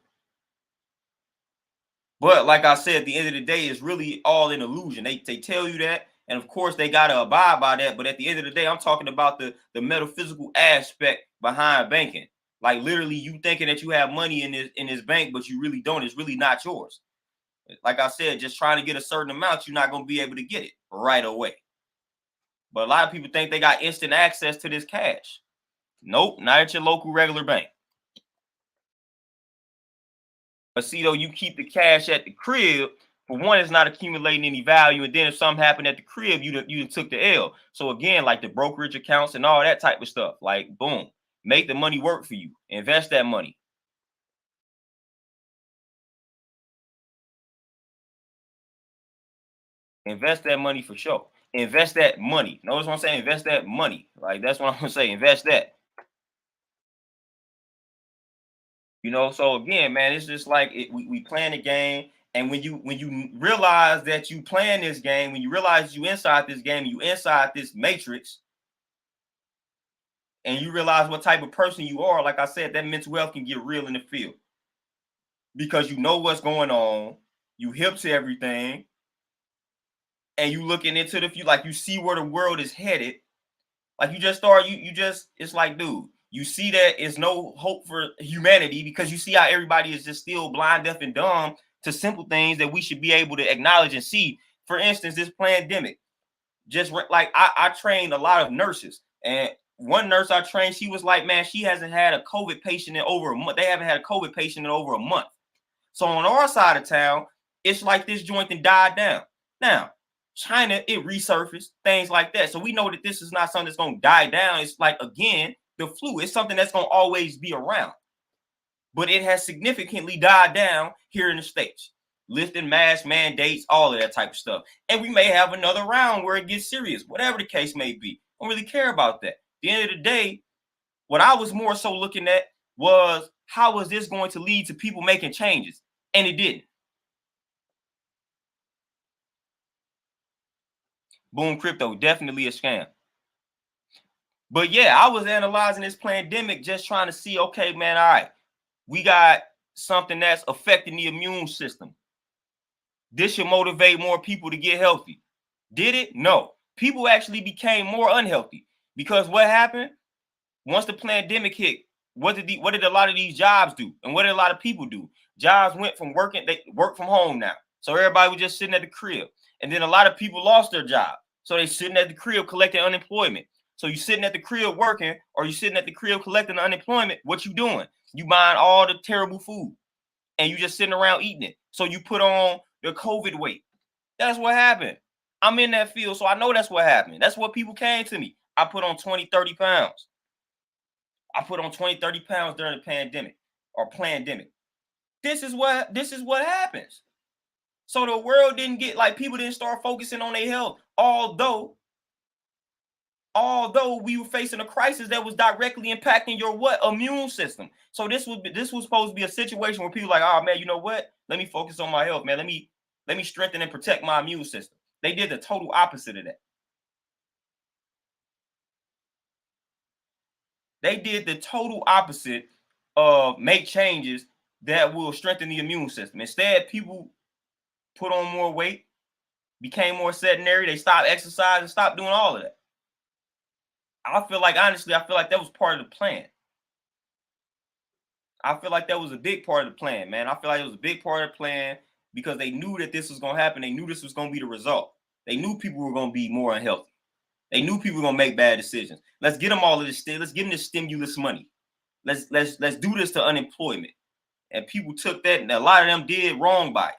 But like I said, at the end of the day, it's really all an illusion. They tell you that, and of course they gotta abide by that. But at the end of the day, I'm talking about the metaphysical aspect behind banking. Like literally, you thinking that you have money in this bank, but you really don't. It's really not yours. Like I said, just trying to get a certain amount, you're not gonna be able to get it right away. But a lot of people think they got instant access to this cash. Nope, not at your local regular bank. But see, though, you keep the cash at the crib. For one, it's not accumulating any value, and then if something happened at the crib, you took the L. So again, like the brokerage accounts and all that type of stuff, like boom, make the money work for you. Invest that money. Invest that money for sure. Invest that money. Notice what I'm saying? Invest that money. Like that's what I'm gonna say. Invest that. You know, so again, man, it's just like we playing the game, and when you realize that you playing this game, when you realize you inside this game, you inside this matrix, and you realize what type of person you are, like I said, that mental health can get real in the field because you know what's going on, you hip to everything, and you looking into the future, like you see where the world is headed. Like you just start, you just, it's like, dude, you see that it's no hope for humanity because you see how everybody is just still blind, deaf, and dumb to simple things that we should be able to acknowledge and see. For instance, this pandemic. Just like I trained a lot of nurses, and one nurse I trained, she was like, man, she hasn't had a COVID patient in over a month. They haven't had a COVID patient in over a month. So on our side of town, it's like this joint that died down. Now, China, it resurfaced, things like that. So we know that this is not something that's going to die down. It's like, again, the flu. It's something that's going to always be around. But it has significantly died down here in the States. Lifting mask mandates, all of that type of stuff. And we may have another round where it gets serious, whatever the case may be. I don't really care about that. At the end of the day, what I was more so looking at was how was this going to lead to people making changes? And it didn't. Boom, crypto, definitely a scam. But yeah, I was analyzing this pandemic, just trying to see, okay, man, all right, we got something that's affecting the immune system. This should motivate more people to get healthy. Did it? No. People actually became more unhealthy because what happened? Once the pandemic hit, what did a lot of these jobs do? And what did a lot of people do? Jobs went from working, they work from home now. So everybody was just sitting at the crib. And then a lot of people lost their job. So they sitting at the crib collecting unemployment. So you sitting at the crib working, or you sitting at the crib collecting unemployment, what you doing? You buying all the terrible food and you just sitting around eating it. So you put on the COVID weight. That's what happened. I'm in that field, so I know that's what happened. That's what people came to me. I put on 20, 30 pounds. I put on 20, 30 pounds during the pandemic or pandemic. This is what happens. So the world didn't get, like, people didn't start focusing on their health, although we were facing a crisis that was directly impacting your immune system. So this was supposed to be a situation where people like, oh man, you know what? Let me focus on my health, man. Let me strengthen and protect my immune system. They did the total opposite of that. They did the total opposite of make changes that will strengthen the immune system. Instead, people put on more weight, became more sedentary. They stopped exercising, stopped doing all of that. Honestly, I feel like that was part of the plan. I feel like that was a big part of the plan, man. I feel like it was a big part of the plan because they knew that this was going to happen. They knew this was going to be the result. They knew people were going to be more unhealthy. They knew people were going to make bad decisions. Let's get them all of this. Let's give them this stimulus money. Let's do this to unemployment. And people took that, and a lot of them did wrong by it.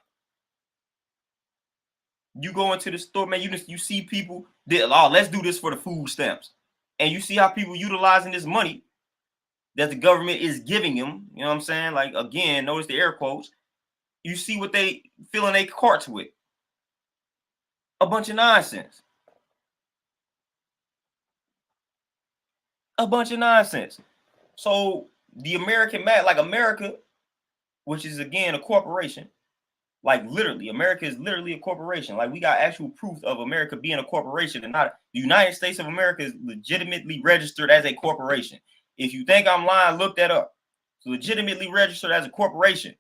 You go into the store, man, you see people did, oh, let's do this for the food stamps. And you see how people utilizing this money that the government is giving them. You know what I'm saying? Like, again, notice the air quotes. You see what they filling their carts with. A bunch of nonsense. A bunch of nonsense. So the American America, which is again a corporation, like literally, America is literally a corporation. Like, we got actual proof of America being a corporation, and not the United States of America is legitimately registered as a corporation. If you think I'm lying, look that up. It's legitimately registered as a corporation.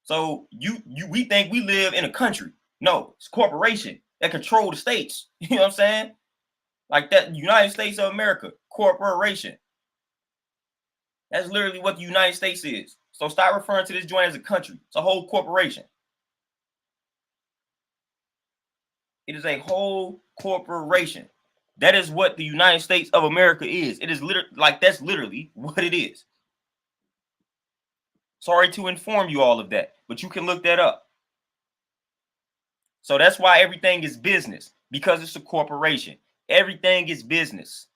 So we think we live in a country. No, it's a corporation that control the states. You know what I'm saying? Like that, United States of America, corporation. That's literally what the United States is. So stop referring to this joint as a country. It's a whole corporation. It is a whole corporation. That is what the United States of America is. It is literally, like, that's literally what it is. Sorry to inform you all of that, but you can look that up. So that's why everything is business, because it's a corporation. Everything is business.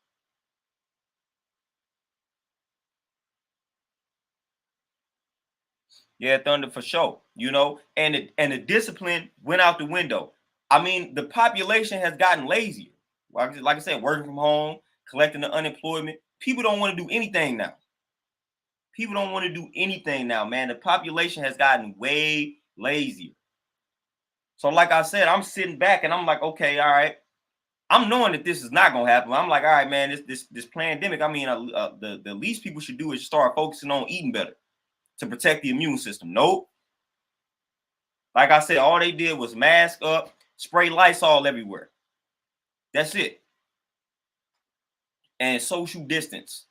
Yeah, Thunder, for sure. You know, and the discipline went out the window. I mean, the population has gotten lazier. Like I said, working from home, collecting the unemployment. People don't want to do anything now. People don't want to do anything now, man. The population has gotten way lazier. So like I said, I'm sitting back and I'm like, okay, all right. I'm knowing that this is not going to happen. I'm like, all right, man, this pandemic, I mean, the least people should do is start focusing on eating better to protect the immune system. Nope. Like I said, all they did was mask up, Spray Lysol everywhere. That's it. And social distance,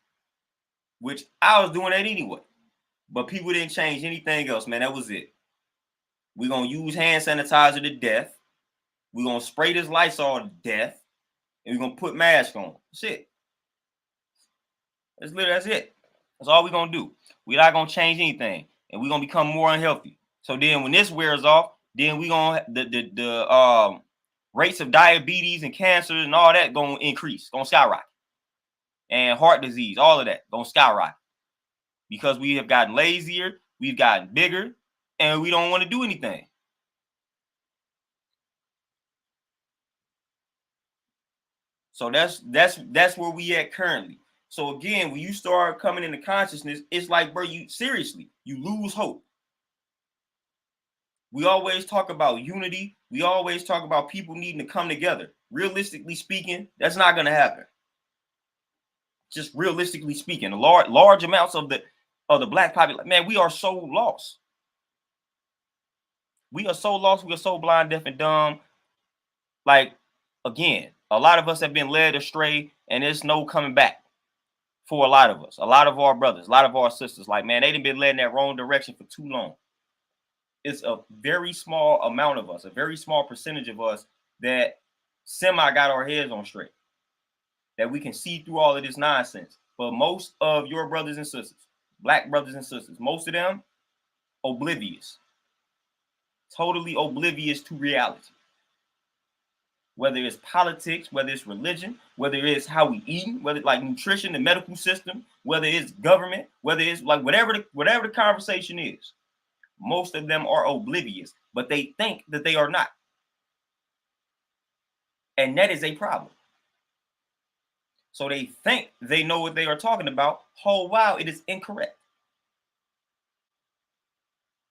which I was doing that anyway. But people didn't change anything else, man. That was it. We're going to use hand sanitizer to death. We're going to spray this Lysol to death. And we're going to put masks on. That's it. That's it. That's all we're going to do. We're not going to change anything. And we're going to become more unhealthy. So then when this wears off, then we're going to, the rates of diabetes and cancer and all that going to increase, going to skyrocket. And heart disease, all of that going to skyrocket. Because we have gotten lazier, we've gotten bigger, and we don't want to do anything. So that's where we at currently. So again, when you start coming into consciousness, it's like, bro, you seriously, you lose hope. We always talk about unity. We always talk about people needing to come together. Realistically speaking, that's not going to happen. Just realistically speaking, large amounts of the black population, man, we are so lost. We are so lost. We are so blind, deaf, and dumb. Like, again, a lot of us have been led astray, and there's no coming back for a lot of us. A lot of our brothers, a lot of our sisters. Like, man, they done been led in that wrong direction for too long. It's a very small amount of us, a very small percentage of us that semi got our heads on straight, that we can see through all of this nonsense. But most of your brothers and sisters, black brothers and sisters, most of them oblivious, totally oblivious to reality. Whether it's politics, whether it's religion, whether it's how we eat, whether it's like nutrition, the medical system, whether it's government, whether it's like whatever the conversation is, most of them are oblivious, but they think that they are not. And that is a problem. So they think they know what they are talking about. Oh, wow, it is incorrect.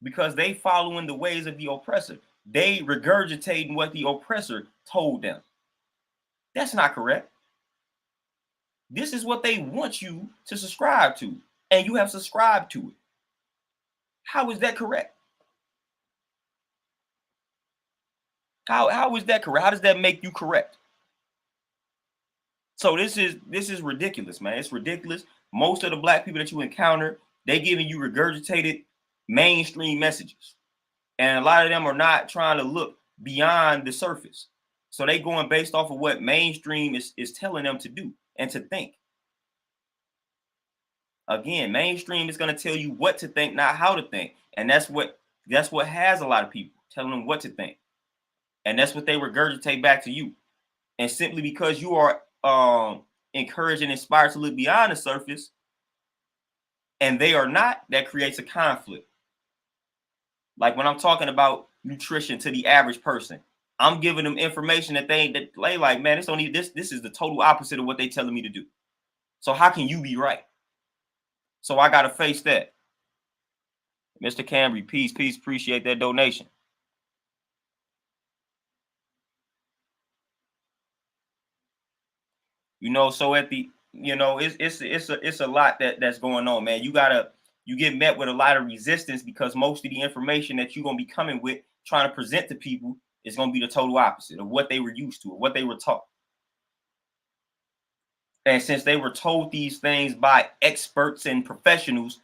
Because they following the ways of the oppressor. They regurgitating what the oppressor told them. That's not correct. This is what they want you to subscribe to, and you have subscribed to it. How is that correct? How is that correct? How does that make you correct? So this is ridiculous, man. It's ridiculous. Most of the black people that you encounter, they giving you regurgitated mainstream messages. And a lot of them are not trying to look beyond the surface. So they going based off of what mainstream is telling them to do and to think. Again, mainstream is going to tell you what to think, not how to think. And that's what has a lot of people, telling them what to think. And that's what they regurgitate back to you. And simply because you are encouraged and inspired to look beyond the surface, and they are not, that creates a conflict. Like when I'm talking about nutrition to the average person, I'm giving them information that they like, man, this is the total opposite of what they telling me to do. So how can you be right? So I gotta face that. Mr. Camry, peace, appreciate that donation. So at the, it's a lot that's going on, man. You get met with a lot of resistance because most of the information that you're gonna be coming with, trying to present to people, is gonna be the total opposite of what they were used to, or what they were taught. And since they were told these things by experts and professionals,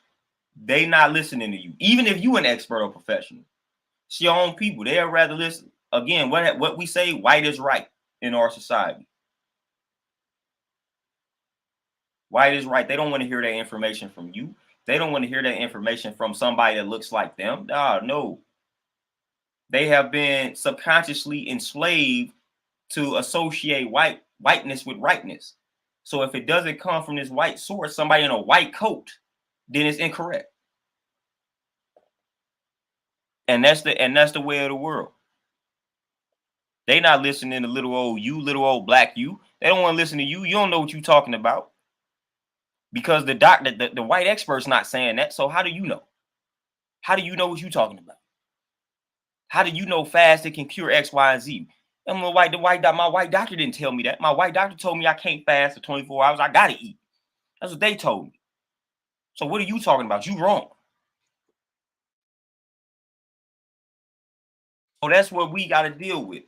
they not listening to you. Even if you an expert or professional, it's your own people. They'll rather listen. Again, what we say, white is right in our society. White is right. They don't want to hear that information from you. They don't want to hear that information from somebody that looks like them. No. They have been subconsciously enslaved to associate whiteness with rightness. So if it doesn't come from this white source, somebody in a white coat, then it's incorrect. And that's the way of the world. They not listening to little old black you. They don't want to listen to you. You don't know what you're talking about. Because the white expert's not saying that. So how do you know? How do you know what you're talking about? How do you know fasting can cure X, Y, and Z? And my white doctor didn't tell me that. My white doctor told me I can't fast for 24 hours. I gotta eat. That's what they told me. So what are you talking about? You wrong. So that's what we got to deal with.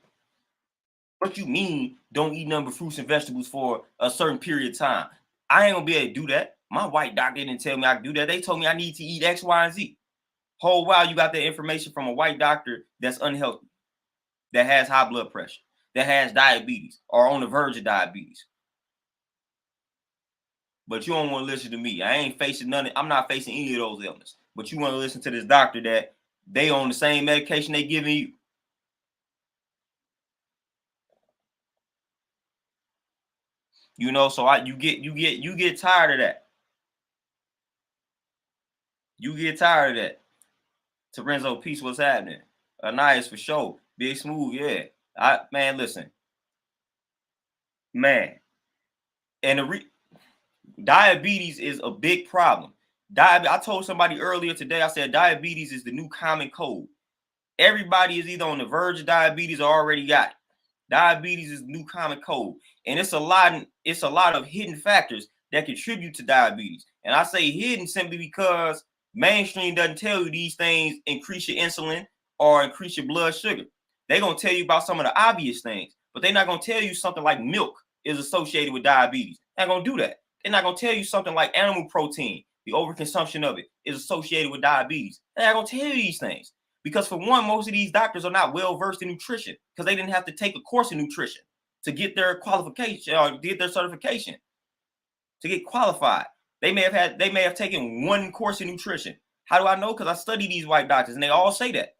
What you mean don't eat nothing but fruits and vegetables for a certain period of time? I ain't gonna be able to do that. My white doctor didn't tell me I could do that. They told me I need to eat X, Y, and Z. Whole while you got that information from a white doctor that's unhealthy, that has high blood pressure, that has diabetes, or on the verge of diabetes. But you don't want to listen to me. I ain't facing none. I'm not facing any of those illnesses. But you want to listen to this doctor that they on the same medication they giving you. You know, so you get tired of that. You get tired of that. Terenzo, peace, what's happening? Nice for sure. Big Smooth, yeah. Man, listen, man, and diabetes is a big problem. I told somebody earlier today. I said diabetes is the new common cold. Everybody is either on the verge of diabetes or already got it. Diabetes is the new common cold, and it's a lot of hidden factors that contribute to diabetes. And I say hidden simply because mainstream doesn't tell you these things increase your insulin or increase your blood sugar. They're gonna tell you about some of the obvious things, but they're not gonna tell you something like milk is associated with diabetes. They're not gonna do that. They're not gonna tell you something like animal protein, the overconsumption of it, is associated with diabetes. They're not gonna tell you these things. Because for one, most of these doctors are not well versed in nutrition because they didn't have to take a course in nutrition to get their qualification or get their certification to get qualified. They may have taken one course in nutrition. How do I know? Because I study these white doctors and they all say that.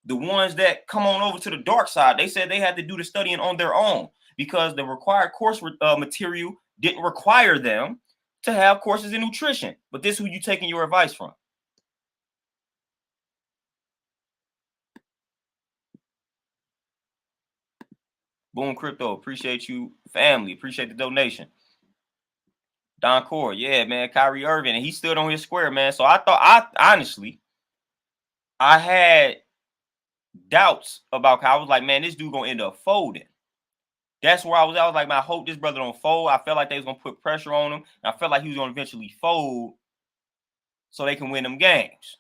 The ones that come on over to the dark side, they said they had to do the studying on their own because the required course material didn't require them to have courses in nutrition. But this is who you taking your advice from. Boom Crypto, appreciate you, family. Appreciate the donation. Don Core, yeah, man, Kyrie Irving, and he stood on his square, man. So I honestly, I had doubts about. I was like, man, this dude gonna end up folding. That's where I was. I was like, man, I hope this brother don't fold. I felt like they was gonna put pressure on him, and I felt like he was gonna eventually fold, so they can win them games.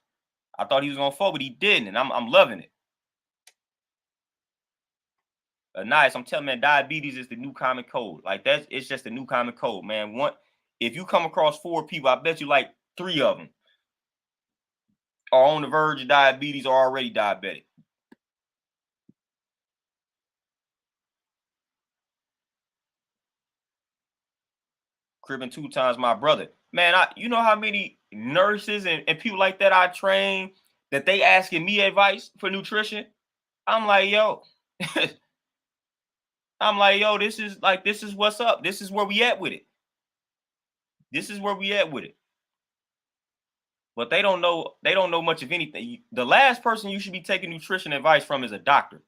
I thought he was gonna fold, but he didn't, and I'm loving it. Nice. I'm telling you, man, diabetes is the new common cold. Like it's just the new common cold, man. If you come across 4 people, I bet you like 3 of them are on the verge of diabetes or already diabetic. Cribbing 2 times my brother. Man, you know how many nurses and people like that I train that they asking me advice for nutrition? I'm like, yo, this is what's up. This is where we at with it. This is where we at with it. But they don't know much of anything. The last person you should be taking nutrition advice from is a doctor.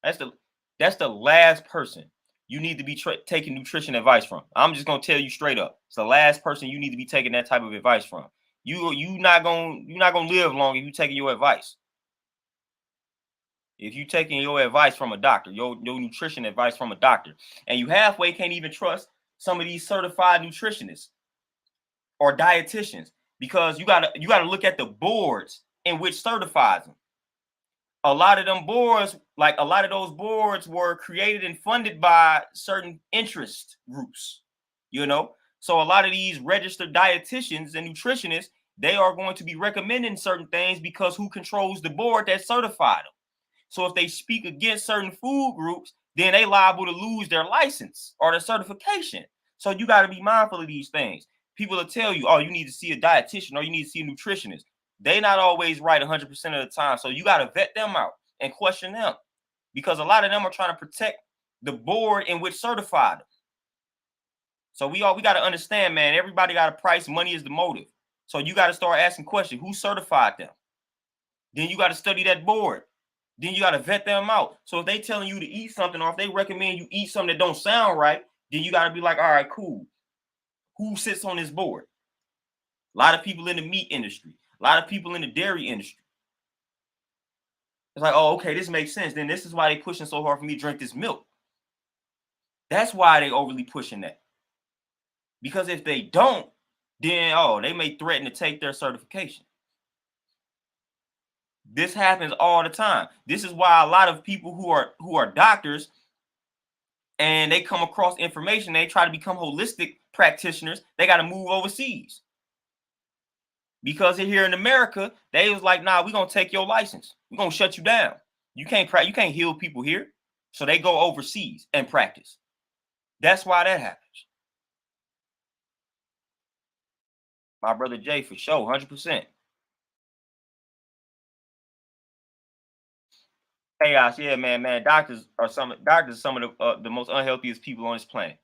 That's the last person you need to be taking nutrition advice from. I'm just gonna tell you straight up. It's the last person you need to be taking that type of advice from. You're not gonna live long if you taking your advice. If you taking your advice from a doctor, your nutrition advice from a doctor, and you halfway can't even trust some of these certified nutritionists or dietitians because you gotta look at the boards in which certifies them. A lot of them boards, like a lot of those boards were created and funded by certain interest groups, you know? So a lot of these registered dietitians and nutritionists, they are going to be recommending certain things because who controls the board that certified them? So if they speak against certain food groups, then they liable to lose their license or their certification. So you got to be mindful of these things. People will tell you, oh, you need to see a dietitian or you need to see a nutritionist. They not always right 100% of the time. So you got to vet them out and question them because a lot of them are trying to protect the board in which certified them. So we got to understand, man, everybody got a price. Money is the motive. So you got to start asking questions. Who certified them? Then you got to study that board. Then you got to vet them out. So if they telling you to eat something or if they recommend you eat something that don't sound right, then you got to be like, all right, cool. Who sits on this board? A lot of people in the meat industry. A lot of people in the dairy industry. It's like, oh, okay, this makes sense. Then this is why they pushing so hard for me to drink this milk. That's why they overly pushing that. Because if they don't, then, they may threaten to take their certification. This happens all the time. This is why a lot of people who are doctors, and they come across information, they try to become holistic practitioners, they got to move overseas. Because here in America, they was like, nah, we're gonna take your license. We're gonna shut you down. You can't heal people here. So they go overseas and practice. That's why that happens. My brother Jay, for sure, 100%. Chaos, yeah, man. Doctors are some of the most unhealthiest people on this planet.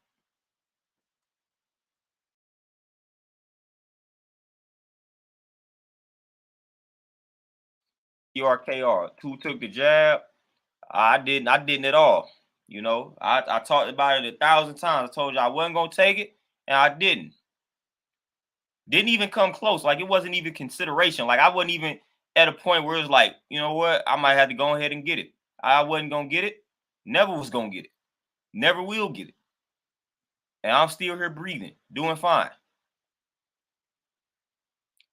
PRKR, who took the jab? I didn't. I didn't at all. You know, I talked about it 1,000 times. I told you I wasn't gonna take it, and I didn't. Didn't even come close. Like it wasn't even consideration. Like I wasn't even at a point where it's like, you know what, I might have to go ahead and get it. I wasn't gonna get it. Never was gonna get it. Never will get it. And I'm still here breathing, doing fine.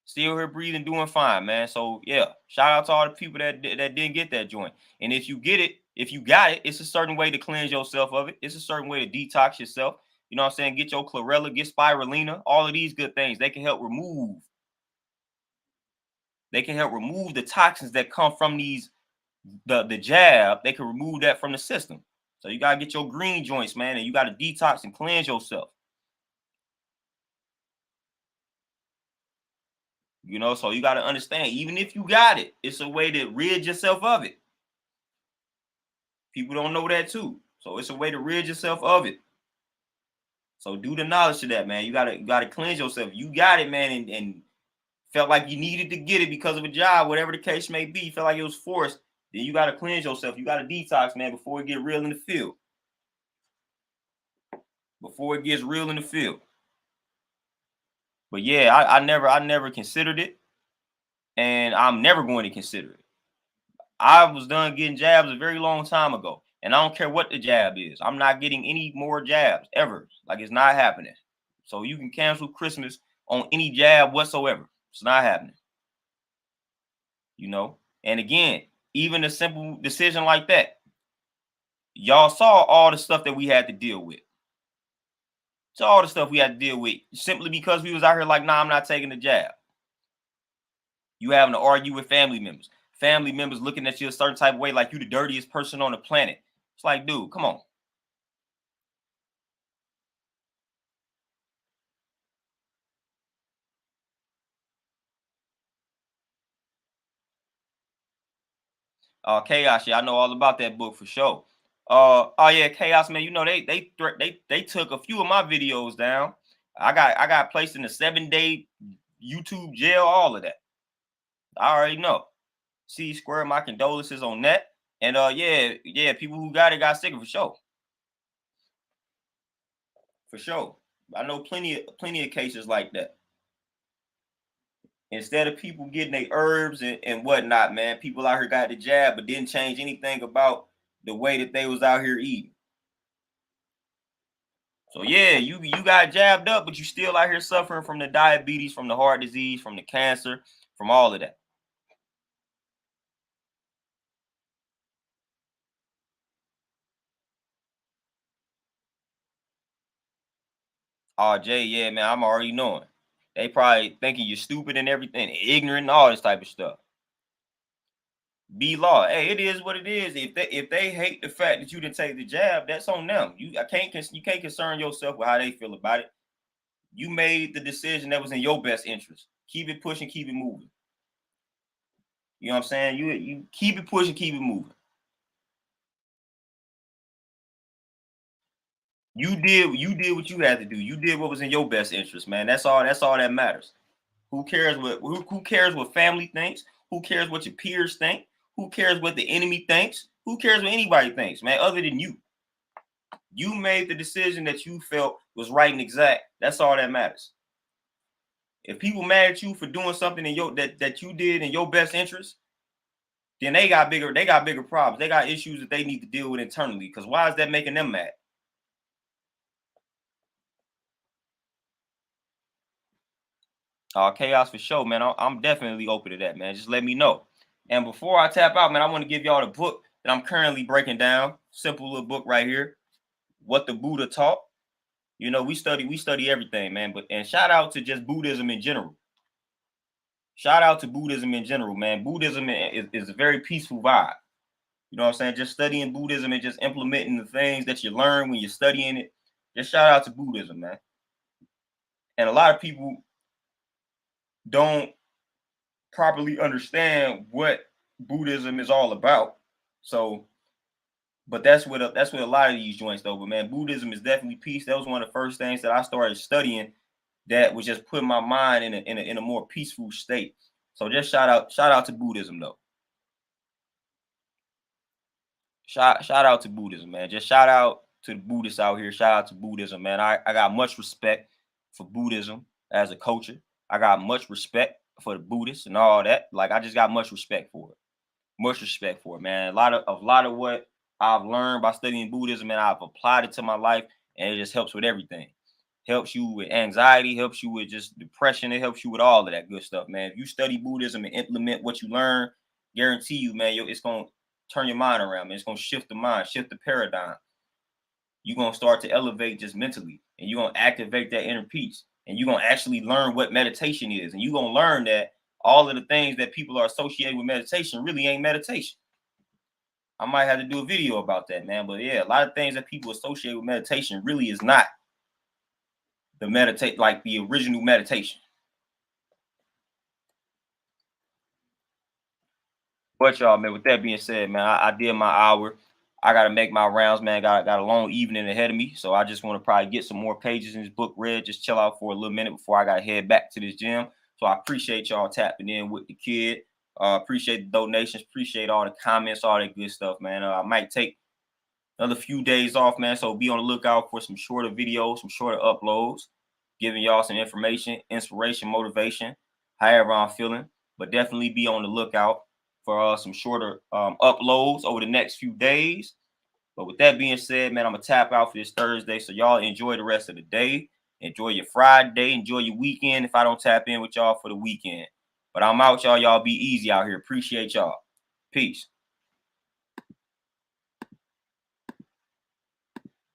Still here breathing, doing fine, man. So yeah, shout out to all the people that didn't get that joint. And if you get it, if you got it, it's a certain way to cleanse yourself of it. It's a certain way to detox yourself. You know what I'm saying? Get your chlorella, get spirulina, all of these good things. They can help remove. They can help remove the toxins that come from the jab. They can remove that from the system. So you gotta get your green joints, man, and you gotta detox and cleanse yourself. You know, so you gotta understand, even if you got it, it's a way to rid yourself of it. People don't know that too. So it's a way to rid yourself of it. So do the knowledge to that, man. You gotta cleanse yourself. You got it, man, and felt like you needed to get it because of a job, whatever the case may be. You felt like it was forced. Then you gotta cleanse yourself. You gotta detox, man, before it get real in the field. Before it gets real in the field. But yeah, I never considered it, and I'm never going to consider it. I was done getting jabs a very long time ago, and I don't care what the jab is. I'm not getting any more jabs ever. Like it's not happening. So you can cancel Christmas on any jab whatsoever. It's not happening. You know. And again, even a simple decision like that, y'all saw all the stuff that we had to deal with. So all the stuff we had to deal with simply because we was out here like, nah, I'm not taking the jab. You having to argue with family members looking at you a certain type of way, like you the dirtiest person on the planet. It's like, dude, come on. Chaos, yeah, I know all about that book for sure. Oh yeah, Chaos, man. You know they took a few of my videos down. I got placed in a 7-day YouTube jail. All of that. I already know. C square. My condolences on that. And yeah, people who got sick for sure. For sure. I know plenty of cases like that. Instead of people getting their herbs and whatnot, man, people out here got the jab, but didn't change anything about the way that they was out here eating. So yeah, you got jabbed up, but you still out here suffering from the diabetes, from the heart disease, from the cancer, from all of that. Oh, Jay, yeah, man, I'm already knowing. They probably thinking you're stupid and everything, ignorant and all this type of stuff. Be law. Hey, it is what it is. If they hate the fact that you didn't take the jab, that's on them. You can't concern yourself with how they feel about it. You made the decision that was in your best interest. Keep it pushing, keep it moving. You know what I'm saying? You keep it pushing, keep it moving. You did what you had to do. You did what was in your best interest, man. That's all that matters. Who cares what family thinks? Who cares what your peers think? Who cares what the enemy thinks? Who cares what anybody thinks, man, other than you? You made the decision that you felt was right and exact. That's all that matters. If people mad at you for doing something in your that you did in your best interest, then they got bigger problems. They got issues that they need to deal with internally. Because why is that making them mad? Chaos for sure, man. I'm definitely open to that, man. Just let me know. And before I tap out, man, I want to give y'all the book that I'm currently breaking down. Simple little book right here. what the Buddha taught. You know, we study everything, man. But and shout out to just Buddhism in general. Shout out to Buddhism in general, man. Buddhism is a very peaceful vibe. You know what I'm saying? Just studying Buddhism and just implementing the things that you learn when you're studying it. Just shout out to Buddhism, man. And a lot of people don't properly understand what Buddhism is all about. So, but that's what a lot of these joints though. But man, Buddhism is definitely peace. That was one of the first things that I started studying. That was just putting my mind in a more peaceful state. So just shout out to Buddhism though. Shout out to Buddhism, man. Just shout out to the Buddhists out here. Shout out to Buddhism, man. I got much respect for Buddhism as a culture. I got much respect for the Buddhists and all that. Like I just got much respect for it. Much respect for it, man. A lot of what I've learned by studying Buddhism and I've applied it to my life, and it just helps with everything. Helps you with anxiety, helps you with just depression, it helps you with all of that good stuff, man. If you study Buddhism and implement what you learn, guarantee you, man, it's gonna turn your mind around, man. It's gonna shift the mind, shift the paradigm. You're gonna start to elevate just mentally, and you're gonna activate that inner peace, and you're gonna actually learn what meditation is, and you're gonna learn that all of the things that people are associated with meditation really ain't meditation. I might have to do a video about that, man. But yeah, a lot of things that people associate with meditation really is not the meditate like the original meditation. But y'all, man, with that being said, man, I did my hour. I gotta make my rounds, man. Got a long evening ahead of me. So I just want to probably get some more pages in this book read, just chill out for a little minute before I gotta head back to this gym. So I appreciate y'all tapping in with the kid. Appreciate the donations, appreciate all the comments, all that good stuff, man. I might take another few days off, man. So be on the lookout for some shorter videos, some shorter uploads, giving y'all some information, inspiration, motivation, however I'm feeling. But definitely be on the lookout for some shorter uploads over the next few days. But with that being said, man, I'm gonna tap out for this Thursday. So y'all enjoy the rest of the day. Enjoy your Friday. Enjoy your weekend. If I don't tap in with y'all for the weekend. But I'm out, y'all. Y'all be easy out here. Appreciate y'all. Peace.